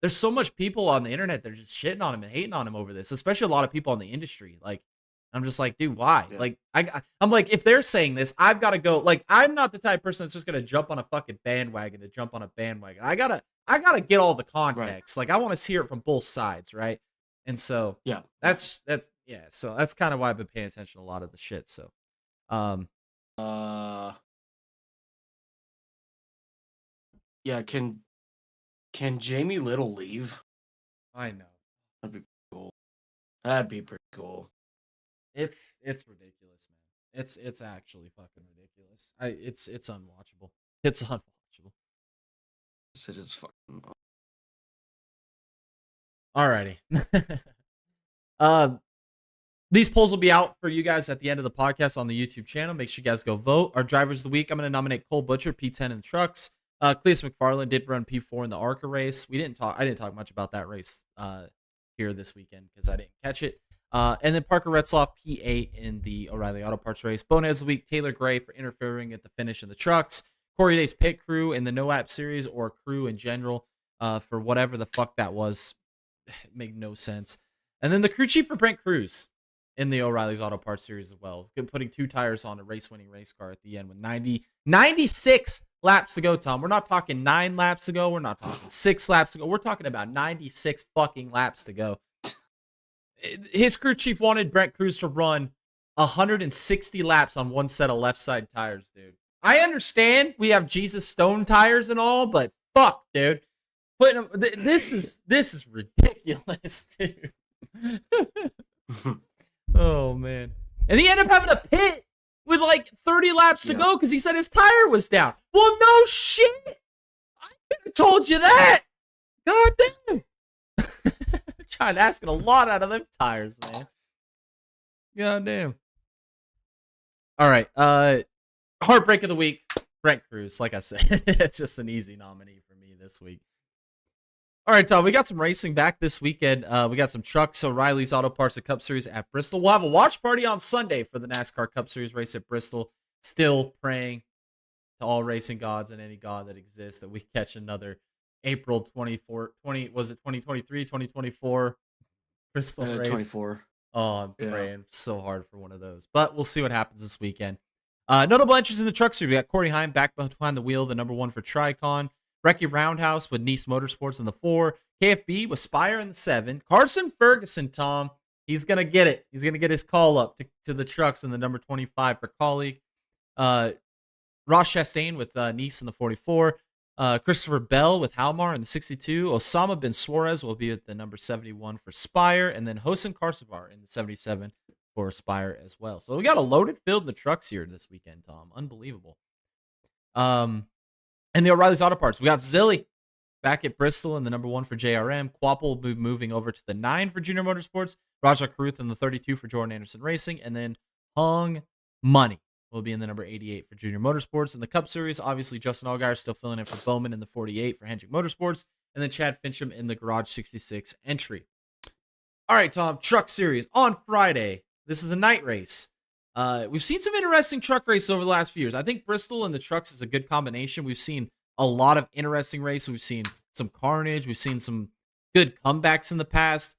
there's so much people on the internet that are just shitting on him and hating on him over this, especially a lot of people in the industry. Like, I'm just like, dude, why? Yeah. Like, I'm like, if they're saying this, I've got to go. Like, I'm not the type of person that's just gonna jump on a fucking bandwagon to jump on a bandwagon. I gotta get all the context. Right. Like, I want to hear it from both sides, right? And so, yeah, that's yeah. So that's kind of why I've been paying attention to a lot of the shit. So, yeah. Can Jamie Little leave? I know. That'd be cool. That'd be pretty cool. It's ridiculous, man. It's actually fucking ridiculous. It's unwatchable. It's unwatchable. It is fucking. Alrighty. These polls will be out for you guys at the end of the podcast on the YouTube channel. Make sure you guys go vote. Our drivers of the week, I'm going to nominate Cole Butcher, P10 in the trucks. Cleetus McFarland did run P4 in the ARCA race. I didn't talk much about that race here this weekend because I didn't catch it. And then Parker Retzloff, P8 in the O'Reilly Auto Parts race. Boneheads of the week, Taylor Gray for interfering at the finish in the trucks. Corey Day's pit crew in the No App series or crew in general for whatever the fuck that was. It made no sense. And then the crew chief for Brent Cruz in the O'Reilly's Auto Parts series as well. Putting 2 tires on a race-winning race car at the end with 96 laps to go, Tom. We're not talking 9 laps to go. We're not talking 6 laps to go. We're talking about 96 fucking laps to go. His crew chief wanted Brent Cruz to run 160 laps on one set of left side tires, dude. I understand we have Jesus Stone tires and all, but fuck, dude. This is ridiculous, dude. Oh man. And he ended up having a pit with like 30 laps to go because he said his tire was down. Well, no shit. I could have told you that. God damn. Trying asking a lot out of them tires, man. God damn. All right. Heartbreak of the week, Brent Cruz. Like I said, it's just an easy nominee for me this week. All right, Tom, we got some racing back this weekend. We got some trucks, O'Reilly's Auto Parts, the Cup Series at Bristol. We'll have a watch party on Sunday for the NASCAR Cup Series race at Bristol. Still praying to all racing gods and any god that exists that we catch another April 2023, 2024 Bristol race. 24. Oh, I'm praying so hard for one of those. But we'll see what happens this weekend. Notable entries in the truck series. We got Corey Heim back behind the wheel, the number 1 for Tricon. Recce Roundhouse with Nice Motorsports in the 4. KFB with Spire in the 7. Carson Ferguson, Tom. He's going to get it. He's going to get his call up to the trucks in the number 25 for colleague. Ross Chastain with Nice in the 44. Christopher Bell with Halmar in the 62. Osama Bin Suarez will be at the number 71 for Spire. And then Hosen Karsavar in the 77 for Spire as well. So we got a loaded field in the trucks here this weekend, Tom. Unbelievable. And the O'Reilly's Auto Parts. We got Zilly back at Bristol in the number 1 for JRM. Quapple will be moving over to the 9 for Junior Motorsports. Raja Karuth in the 32 for Jordan Anderson Racing. And then Hung Money will be in the number 88 for Junior Motorsports. In the Cup Series, obviously Justin Allgaier still filling in for Bowman in the 48 for Hendrick Motorsports. And then Chad Fincham in the Garage 66 entry. All right, Tom, truck series on Friday. This is a night race. We've seen some interesting truck races over the last few years. I think Bristol and the trucks is a good combination. We've seen a lot of interesting races. We've seen some carnage. We've seen some good comebacks in the past.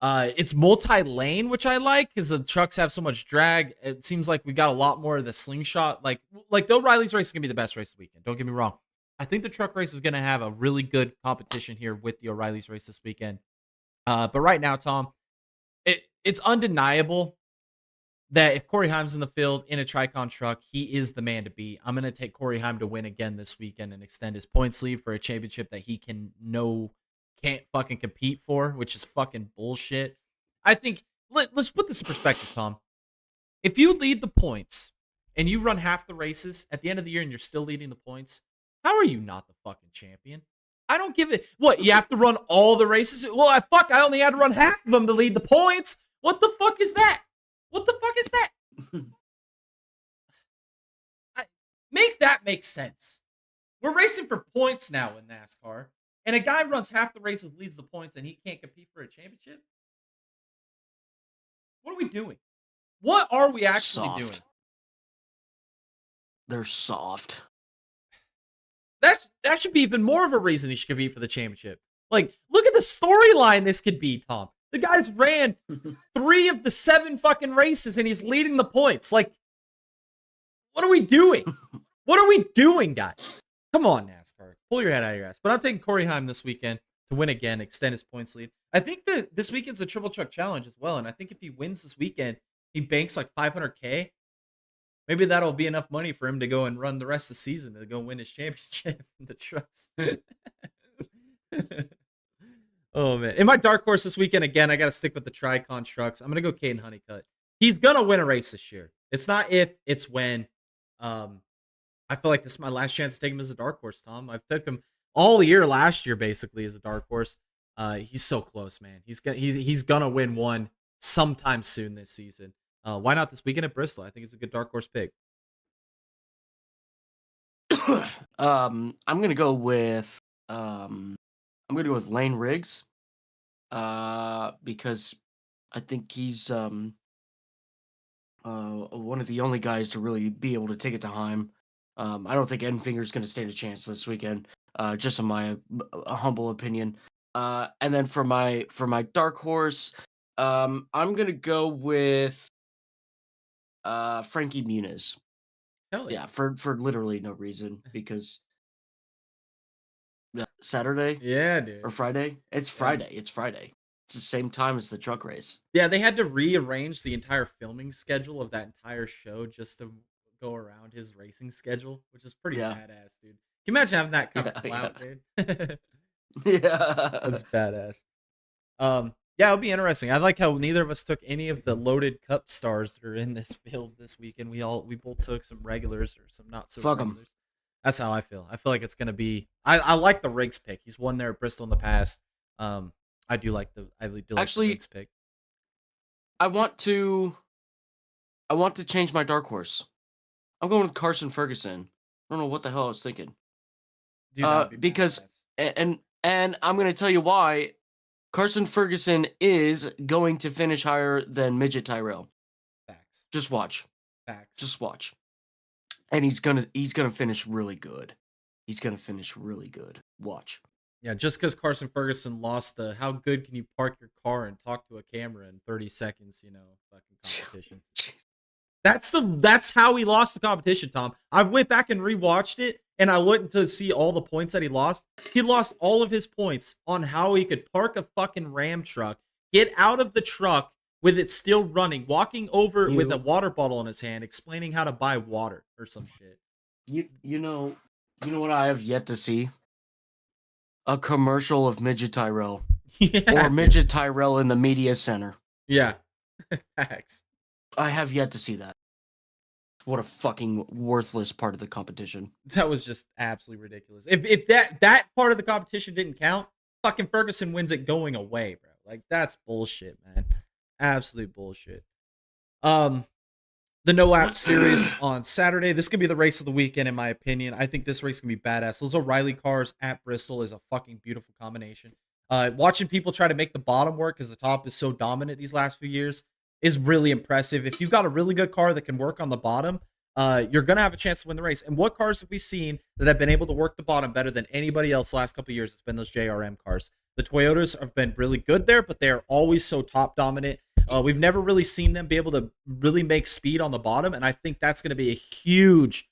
It's multi-lane, which I like because the trucks have so much drag. It seems like we got a lot more of the slingshot. Like the O'Reilly's race is going to be the best race of the weekend. Don't get me wrong. I think the truck race is going to have a really good competition here with the O'Reilly's race this weekend. But right now, Tom, it's undeniable that if Corey Haim's in the field in a Tricon truck, he is the man to beat. I'm going to take Corey Haim to win again this weekend and extend his points lead for a championship that he can't fucking compete for, which is fucking bullshit. I think, let's put this in perspective, Tom. If you lead the points and you run half the races at the end of the year and you're still leading the points, how are you not the fucking champion? I don't give it. What, you have to run all the races? Well, I only had to run half of them to lead the points. What the fuck is that? What the fuck is that? Make that make sense. We're racing for points now in NASCAR, and a guy runs half the races, leads the points, and he can't compete for a championship? What are we doing? What are we actually doing? They're soft. That should be even more of a reason he should compete for the championship. Like, look at the storyline this could be, Tom. The guy's ran 3 of the 7 fucking races, and he's leading the points. Like, what are we doing? What are we doing, guys? Come on, NASCAR. Pull your head out of your ass. But I'm taking Corey Haim this weekend to win again, extend his points lead. I think that this weekend's a triple truck challenge as well, and I think if he wins this weekend, he banks like $500K. Maybe that'll be enough money for him to go and run the rest of the season to go win his championship in the trucks. Oh, man. In my dark horse this weekend, again, I got to stick with the Tricon trucks. I'm going to go Caden Honeycutt. He's going to win a race this year. It's not if, it's when. I feel like this is my last chance to take him as a dark horse, Tom. I've took him all year last year, basically, as a dark horse. He's so close, man. He's going to win one sometime soon this season. Why not this weekend at Bristol? I think it's a good dark horse pick. I'm gonna go with Lane Riggs. Because I think he's one of the only guys to really be able to take it to Haim. I don't think Enfinger's gonna stand a chance this weekend. Just in my humble opinion. And then for my dark horse, I'm gonna go with Frankie Muniz. Hell yeah, for literally no reason, because Saturday, yeah, dude, or Friday. It's Friday. It's Friday. It's the same time as the truck race. Yeah, they had to rearrange the entire filming schedule of that entire show just to go around his racing schedule, which is pretty badass, dude. Can you imagine having that come out, dude? Yeah, that's badass. Yeah, it'll be interesting. I like how neither of us took any of the loaded cup stars that are in this field this weekend. We both took some regulars or some not so regulars. That's how I feel. I feel like it's gonna be. I like the Riggs pick. He's won there at Bristol in the past. I do like the Riggs pick. I want to change my dark horse. I'm going with Carson Ferguson. I don't know what the hell I was thinking. Dude, because and I'm gonna tell you why. Carson Ferguson is going to finish higher than Midget Tyrell. Facts. Just watch. Facts. Just watch. And he's gonna finish really good. He's gonna finish really good. Watch. Yeah, just because Carson Ferguson lost the how good can you park your car and talk to a camera in 30 seconds, fucking competition. That's how he lost the competition, Tom. I went back and rewatched it, and I went to see all the points that he lost. He lost all of his points on how he could park a fucking Ram truck, get out of the truck with it still running, walking over with a water bottle in his hand, explaining how to buy water or some shit. You know what I have yet to see? A commercial of Midget Tyrell. Yeah, or Midget Tyrell in the media center. Yeah. Facts. I have yet to see that. What a fucking worthless part of the competition. That was just absolutely ridiculous. If that part of the competition didn't count, fucking Ferguson wins it going away, bro. Like, that's bullshit, man. Absolute bullshit. The No App Series on Saturday. This could be the race of the weekend, in my opinion. I think this race can be badass. Those O'Reilly cars at Bristol is a fucking beautiful combination. Watching people try to make the bottom work because the top is so dominant these last few years is really impressive. If you've got a really good car that can work on the bottom, you're going to have a chance to win the race. And what cars have we seen that have been able to work the bottom better than anybody else the last couple of years? It's been those JRM cars. The Toyotas have been really good there, but they're always so top dominant. We've never really seen them be able to really make speed on the bottom, and I think that's going to be a huge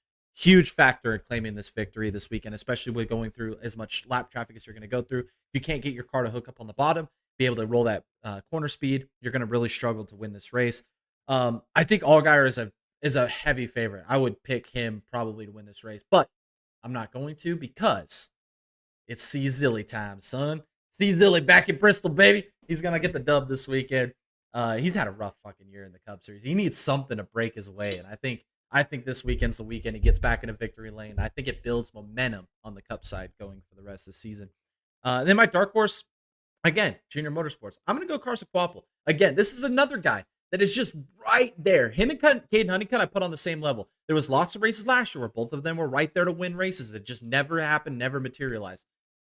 factor in claiming this victory this weekend, especially with going through as much lap traffic as you're going to go through. If you can't get your car to hook up on the bottom, be able to roll that corner speed, you're going to really struggle to win this race. I think Allgaier is a heavy favorite. I would pick him probably to win this race, but I'm not going to because it's C Zilly time, son. C Zilly back in Bristol, baby. He's going to get the dub this weekend. He's had a rough fucking year in the Cup Series. He needs something to break his way, and I think this weekend's the weekend he gets back in a victory lane. I think it builds momentum on the Cup side going for the rest of the season. Then my dark horse, again, Junior Motorsports. I'm going to go Carson Kvapil. Again, this is another guy that is just right there. Him and Caden Honeycutt I put on the same level. There was lots of races last year where both of them were right there to win races that just never happened, never materialized.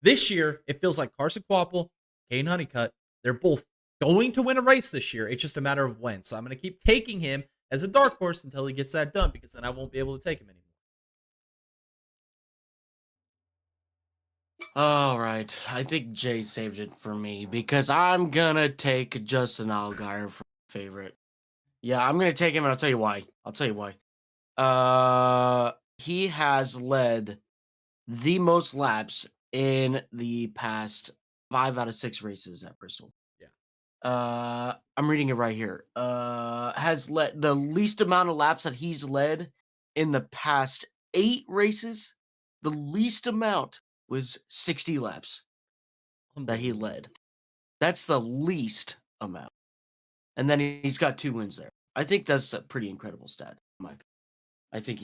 This year, it feels like Carson Kvapil, Caden Honeycutt, they're both going to win a race this year. It's just a matter of when. So I'm going to keep taking him as a dark horse until he gets that done, because then I won't be able to take him anymore. All right. I think Jay saved it for me because I'm going to take Justin Allgaier for favorite. Yeah, I'm going to take him, and I'll tell you why. He has led the most laps in the past 5 out of 6 races at Bristol. I'm reading it right here. Has led the least amount of laps that he's led in the past 8 races. The least amount was 60 laps that he led. That's the least amount. And then he's got 2 wins there. I think that's a pretty incredible stat. I think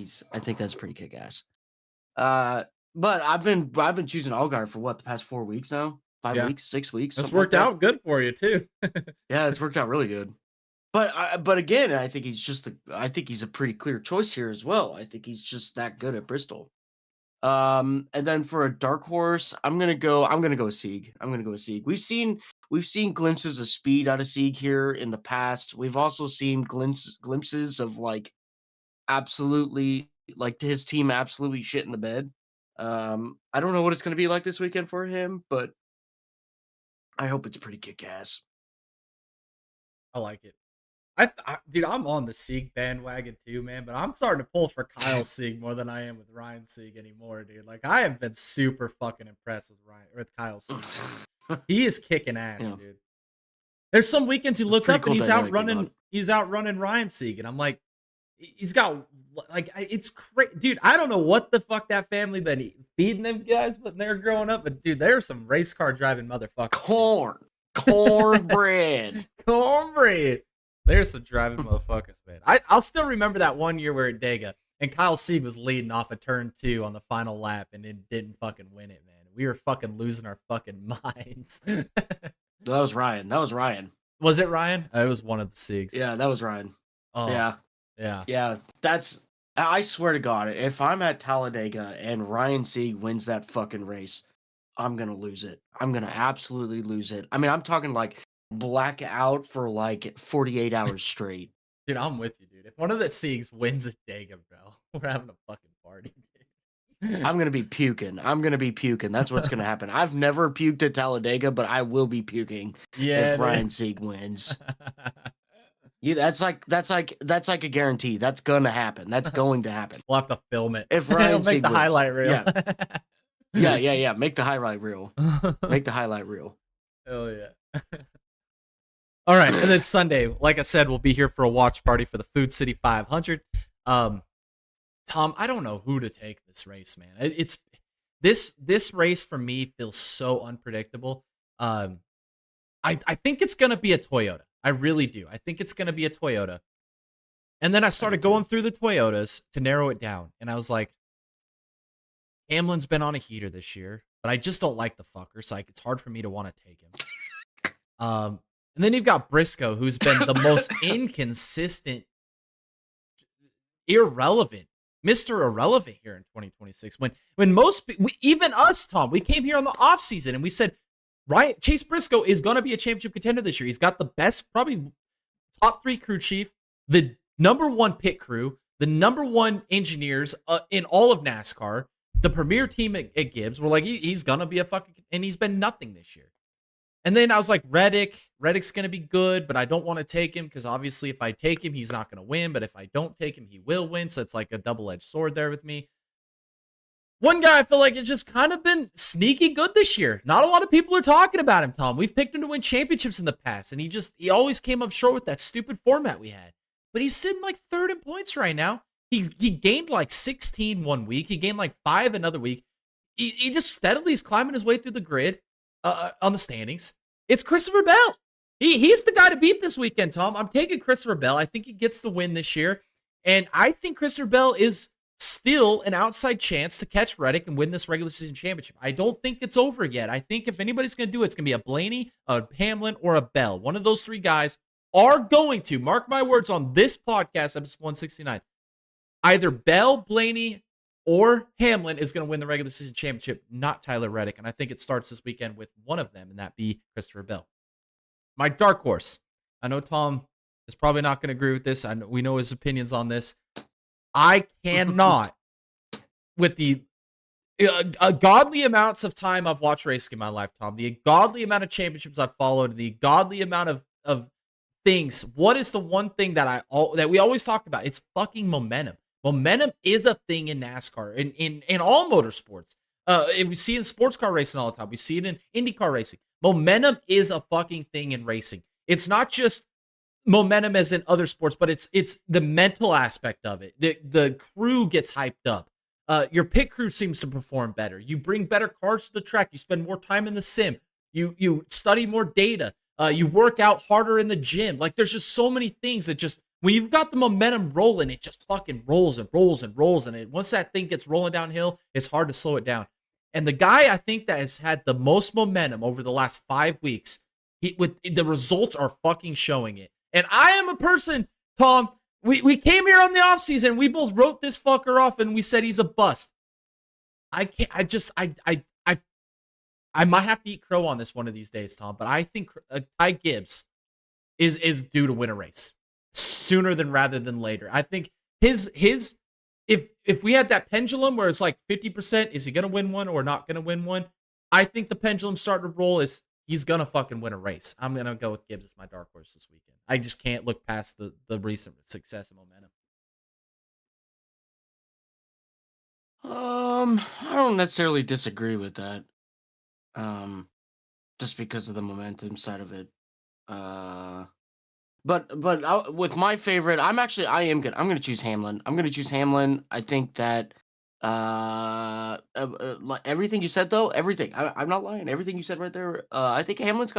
that's pretty kick-ass. But I've been choosing Allgaier for what, the past 4 weeks now? 5 weeks, 6 weeks. That's worked out good for you too. Yeah, it's worked out really good. But again, I think he's a pretty clear choice here as well. I think he's just that good at Bristol. And then for a dark horse, I'm gonna go Sieg. We've seen glimpses of speed out of Sieg here in the past. We've also seen glimpses of like absolutely like his team absolutely shit in the bed. I don't know what it's gonna be like this weekend for him, but I hope it's pretty kick-ass. I like it. Dude, I'm on the Sieg bandwagon too, man. But I'm starting to pull for Kyle Sieg more than I am with Ryan Sieg anymore, dude. Like I have been super fucking impressed with Kyle Sieg. He is kicking ass, dude. There's some weekends you look up and he's outrunning Ryan Sieg, and I'm like, he's got like it's crazy, dude. I don't know what the fuck that family been feeding them guys when they're growing up, but dude, there's some race car driving motherfuckers. Cornbread. There's some driving motherfuckers, man. I'll still remember that one year where at Dega and Kyle Sieg was leading off of turn 2 on the final lap and it didn't fucking win it, man. We were fucking losing our fucking minds. That was Ryan. Was it Ryan? It was one of the Siegs. Yeah, that was Ryan. Oh, yeah. I swear to God, if I'm at Talladega and Ryan Sieg wins that fucking race, I'm going to lose it. I'm going to absolutely lose it. I mean, I'm talking like black out for like 48 hours straight. Dude, I'm with you, dude. If one of the Siegs wins at Dega, bro, we're having a fucking party. I'm going to be puking. That's what's going to happen. I've never puked at Talladega, but I will be puking if Ryan Sieg wins. Yeah, that's like a guarantee. That's gonna happen. That's going to happen. We'll have to film it. If Ryan make the highlight reel. Yeah. Make the highlight reel. Hell yeah. All right, and then Sunday, like I said, we'll be here for a watch party for the Food City 500. Tom, I don't know who to take this race, man. It's this race for me feels so unpredictable. I think it's gonna be a Toyota. I really do. I think it's going to be a Toyota. And then I started going through the Toyotas to narrow it down. And I was like, Hamlin's been on a heater this year, but I just don't like the fucker. So it's hard for me to want to take him. And then you've got Briscoe, who's been the most inconsistent, irrelevant, Mr. Irrelevant here in 2026. When most, even us, Tom, we came here on the offseason and we said, Ryan Chase Briscoe is going to be a championship contender this year. He's got the best, probably top 3 crew chief, the number 1 pit crew, the number 1 engineers in all of NASCAR, the premier team at Gibbs. We're like, he's going to be a fucking, and he's been nothing this year. And then I was like, Reddick's going to be good, but I don't want to take him because obviously if I take him, he's not going to win. But if I don't take him, he will win. So it's like a double-edged sword there with me. One guy I feel like has just kind of been sneaky good this year. Not a lot of people are talking about him, Tom. We've picked him to win championships in the past, and he always came up short with that stupid format we had. But he's sitting like 3rd in points right now. He gained like 16 one week. He gained like 5 another week. He just steadily is climbing his way through the grid on the standings. It's Christopher Bell. He's the guy to beat this weekend, Tom. I'm taking Christopher Bell. I think he gets the win this year. And I think Christopher Bell is still an outside chance to catch Reddick and win this regular season championship. I don't think it's over yet. I think if anybody's going to do it, it's going to be a Blaney, a Hamlin, or a Bell. One of those 3 guys are going to, mark my words on this podcast, episode 169, either Bell, Blaney, or Hamlin is going to win the regular season championship, not Tyler Reddick. And I think it starts this weekend with one of them, and that be Christopher Bell. My dark horse. I know Tom is probably not going to agree with this. We know his opinions on this. I cannot, with the godly amounts of time I've watched racing in my life, Tom, the godly amount of championships I've followed, the godly amount of things. What is the one thing that we always talk about? It's fucking momentum. Momentum is a thing in NASCAR, in all motorsports. We see it in sports car racing all the time. We see it in IndyCar racing. Momentum is a fucking thing in racing. It's not just momentum as in other sports, but it's the mental aspect of it. The crew gets hyped up. Your pit crew seems to perform better. You bring better cars to the track. You spend more time in the sim. You study more data. You work out harder in the gym. Like, there's just so many things that just, when you've got the momentum rolling, it just fucking rolls and rolls and rolls. And once that thing gets rolling downhill, it's hard to slow it down. And the guy I think that has had the most momentum over the last 5 weeks, the results are fucking showing it. And I am a person, Tom, we came here on the offseason. We both wrote this fucker off and we said he's a bust. I might have to eat crow on this one of these days, Tom, but I think Ty Gibbs is due to win a race sooner than rather than later. I think his if we had that pendulum where it's like 50%, is he going to win one or not going to win one? I think the pendulum starting to roll is he's going to fucking win a race. I'm going to go with Gibbs as my dark horse this weekend. I just can't look past the recent success and momentum. I don't necessarily disagree with that. Just because of the momentum side of it. But with my favorite, I'm gonna choose Hamlin. I'm gonna choose Hamlin. I think that like everything you said though, everything. I'm not lying. Everything you said right there. I think Hamlin's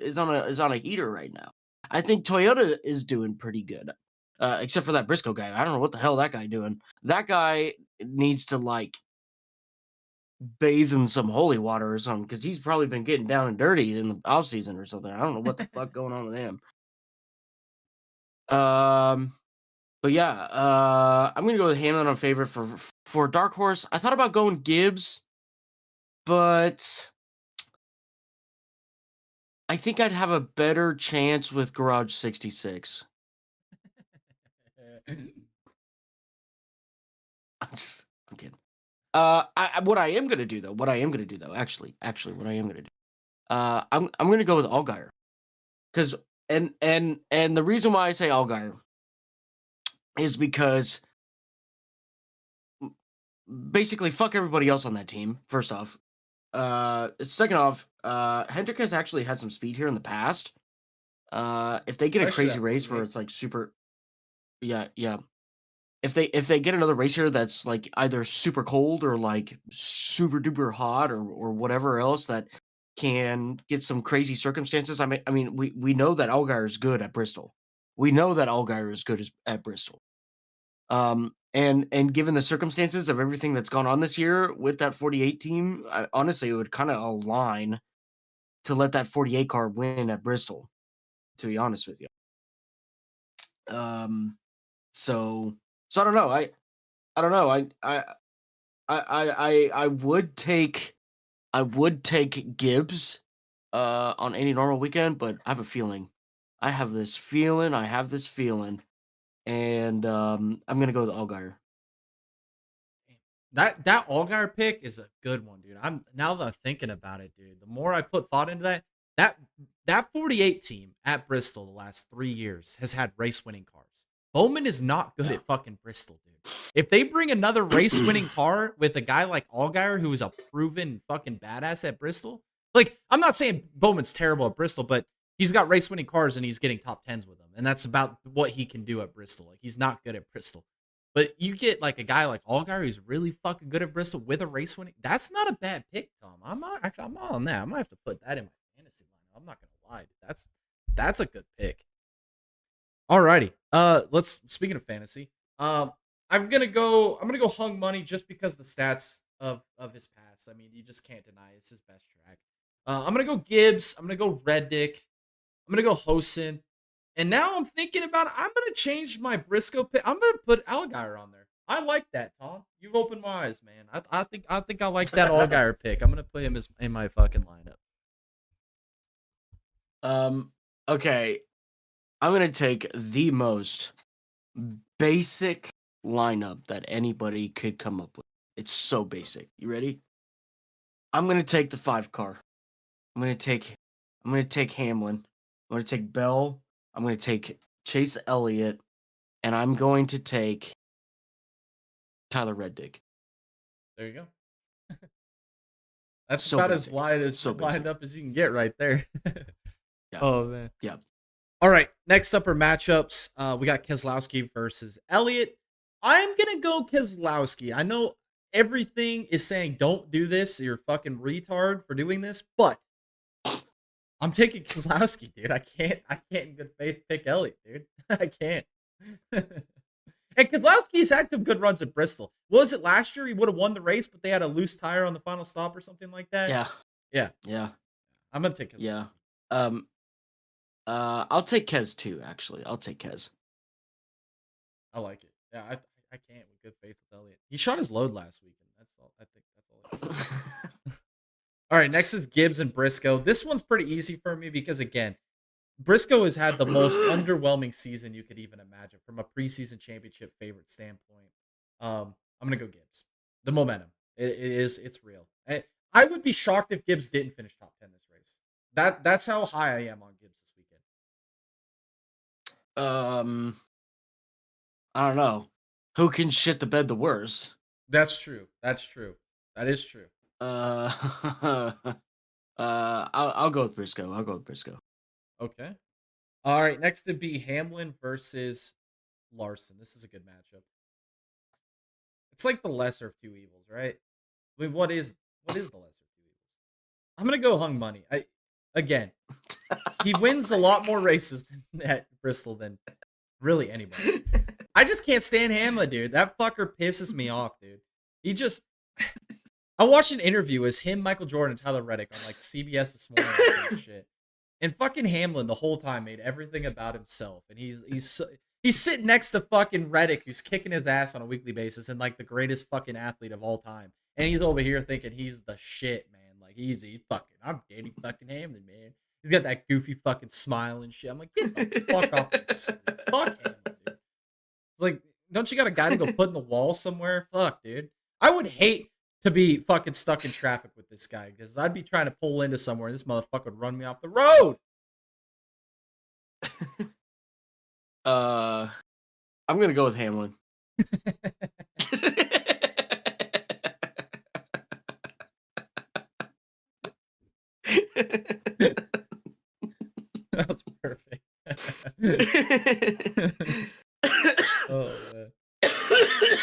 is on a heater right now. I think Toyota is doing pretty good. Except for that Briscoe guy. I don't know what the hell that guy doing. That guy needs to like bathe in some holy water or something because he's probably been getting down and dirty in the off season or something. I don't know what the fuck going on with him. But yeah, I'm gonna go with Hamlin on favorite for dark horse. I thought about going Gibbs, but I think I'd have a better chance with Garage 66. I'm kidding. What I am gonna do though, actually, what I am gonna do, I'm gonna go with Allgaier, because and the reason why I say Allgaier is because basically fuck everybody else on that team. First off, second off, Hendrick has actually had some speed here in the past. If they get a crazy race where it's like super, yeah. If they get another race here that's like either super cold or like super duper hot or whatever else that can get some crazy circumstances. I mean, we know that Allgaier is good at Bristol. We know that Allgaier is good at Bristol. And given the circumstances of everything that's gone on this year with that 48 team, honestly, it would kind of align to let that 48 car win at Bristol, to be honest with you. So I don't know. I don't know. I would take Gibbs on any normal weekend, but I have a feeling. I have this feeling. And I'm gonna go with Allgaier. That Allgaier pick is a good one, dude. I'm now that I'm thinking about it, dude. The more I put thought into that that 48 team at Bristol the last 3 years has had race winning cars. Bowman is not good at fucking Bristol, dude. If they bring another race winning car with a guy like Allgaier, who is a proven fucking badass at Bristol, like I'm not saying Bowman's terrible at Bristol, but he's got race winning cars and he's getting top tens with them, and that's about what he can do at Bristol. Like he's not good at Bristol. But you get like a guy like Allgaier who's really fucking good at Bristol with a race winning. That's not a bad pick, Tom. I'm not on that. I might have to put that in my fantasy lineup. I'm not gonna lie, dude. That's a good pick. Alrighty. Speaking of fantasy, I'm gonna go hung money just because the stats of his past. I mean, you just can't deny it's his best track. I'm gonna go Gibbs. I'm gonna go Reddick. I'm gonna go Hosen. And now I'm thinking about it. I'm gonna change my Briscoe pick. I'm gonna put Allgaier on there. I like that, Tom. You've opened my eyes, man. I think I like that Allgaier pick. I'm gonna put him in my fucking lineup. Okay. I'm gonna take the most basic lineup that anybody could come up with. It's so basic. You ready? I'm gonna take the 5 car. I'm gonna take Hamlin. I'm gonna take Bell. I'm going to take Chase Elliott, and I'm going to take Tyler Reddick. There you go. That's so about basic. as wide as so lined up as you can get right there. Yeah. Oh man. Yeah. All right. Next up are matchups. We got Keselowski versus Elliott. I'm gonna go Keselowski. I know everything is saying don't do this. You're a fucking retard for doing this, but I'm taking Keselowski, dude. I can't in good faith pick Elliott, dude. I can't. And Keselowski's had some good runs at Bristol. What was it last year? He would have won the race, but they had a loose tire on the final stop or something like that. Yeah. I'm gonna take Keselowski. Yeah. I'll take Kez too. Actually, I'll take Kez. I like it. Yeah, I can't with good faith with Elliott. He shot his load last weekend. That's all. I think that's all. All right, next is Gibbs and Briscoe. This one's pretty easy for me because, again, Briscoe has had the most underwhelming season you could even imagine from a preseason championship favorite standpoint. I'm going to go Gibbs. The momentum. It's real. I would be shocked if Gibbs didn't finish top 10 this race. That's how high I am on Gibbs this weekend. I don't know. Who can shit the bed the worst? That's true. That is true. I'll go with Briscoe. Okay. All right. Next to be Hamlin versus Larson. This is a good matchup. It's like the lesser of two evils, right? I mean, what is the lesser of two evils? I'm gonna go hung money. He wins a lot more races at Bristol than really anybody. I just can't stand Hamlin, dude. That fucker pisses me off, dude. I watched an interview as him, Michael Jordan, and Tyler Reddick on like CBS this morning or some shit. And fucking Hamlin the whole time made everything about himself. And he's sitting next to fucking Reddick, who's kicking his ass on a weekly basis and like the greatest fucking athlete of all time. And he's over here thinking he's the shit, man. Like I'm dating fucking Hamlin, man. He's got that goofy fucking smile and shit. I'm like, get the fuck off this. Fuck Hamlin, dude. It's like, don't you got a guy to go put in the wall somewhere? Fuck, dude. I would hate to be fucking stuck in traffic with this guy because I'd be trying to pull into somewhere and this motherfucker would run me off the road. I'm gonna go with Hamlin. That was perfect. Oh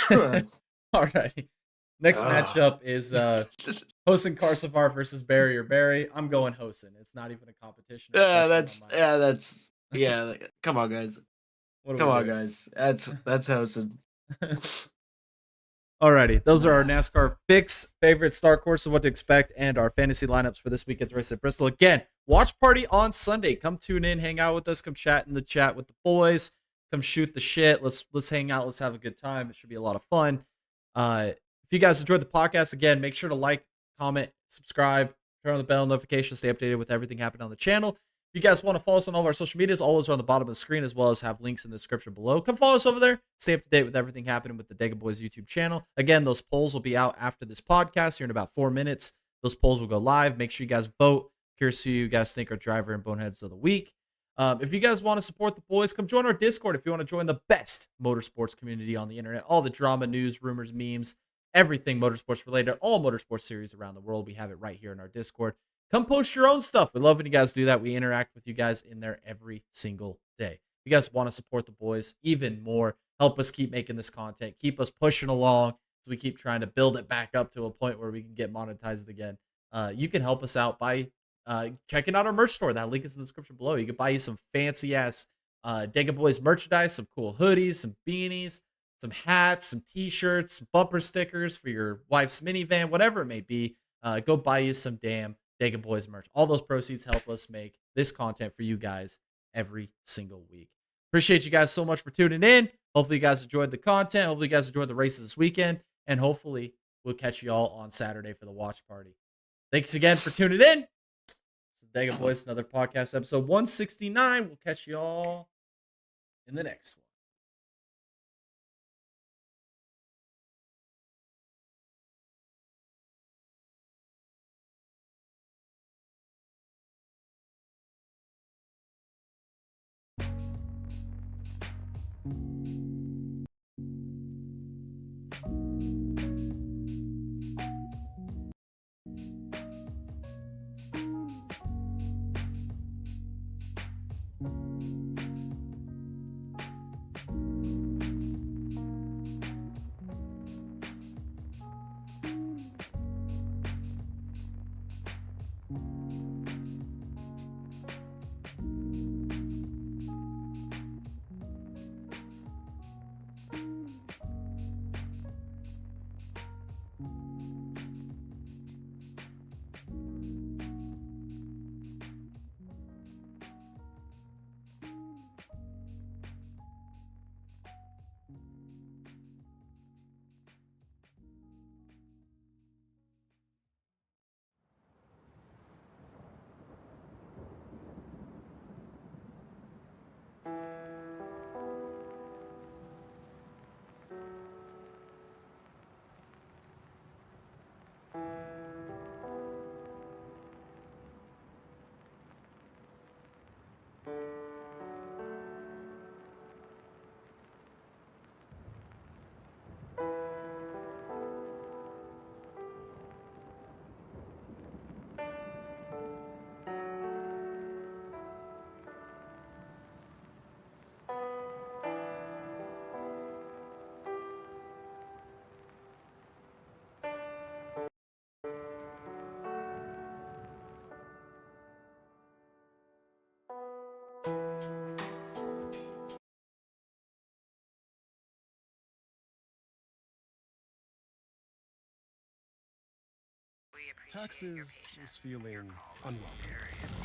man. Alrighty. Next matchup is Hosen Karsavar versus Barry or Barry. I'm going Hosen. It's not even a competition. Come on, guys. That's Hosen. Alrighty, those are our NASCAR picks, favorite start course of what to expect, and our fantasy lineups for this weekend's race at Bristol. Again, watch party on Sunday. Come tune in, hang out with us, come chat in the chat with the boys, come shoot the shit. Let's hang out, let's have a good time. It should be a lot of fun. If you guys enjoyed the podcast, again, make sure to like, comment, subscribe, turn on the bell notifications, stay updated with everything happening on the channel. If you guys want to follow us on all of our social medias, all those are on the bottom of the screen, as well as have links in the description below. Come follow us over there. Stay up to date with everything happening with the Dega Boys YouTube channel. Again, those polls will be out after this podcast here in about 4 minutes. Those polls will go live. Make sure you guys vote. Curious who you guys think are driver and boneheads of the week. If you guys want to support the boys, come join our Discord. If you want to join the best motorsports community on the internet, all the drama, news, rumors, memes, everything motorsports related, all motorsports series around the world, we have it right here in our Discord. Come post your own stuff. We love when you guys do that. We interact with you guys in there every single day. If you guys want to support the boys even more, help us keep making this content, keep us pushing along as we keep trying to build it back up to a point where we can get monetized again. You can help us out by checking out our merch store. That link is in the description below. You can buy you some fancy ass Dega Boys merchandise, some cool hoodies, some beanies, some hats, some t-shirts, bumper stickers for your wife's minivan, whatever it may be. Go buy you some damn Dega Boys merch. All those proceeds help us make this content for you guys every single week. Appreciate you guys so much for tuning in. Hopefully you guys enjoyed the content. Hopefully you guys enjoyed the races this weekend. And hopefully we'll catch you all on Saturday for the watch party. Thanks again for tuning in. It's the Dega Boys, another podcast, episode 169. We'll catch you all in the next one. Taxes was feeling unwelcome.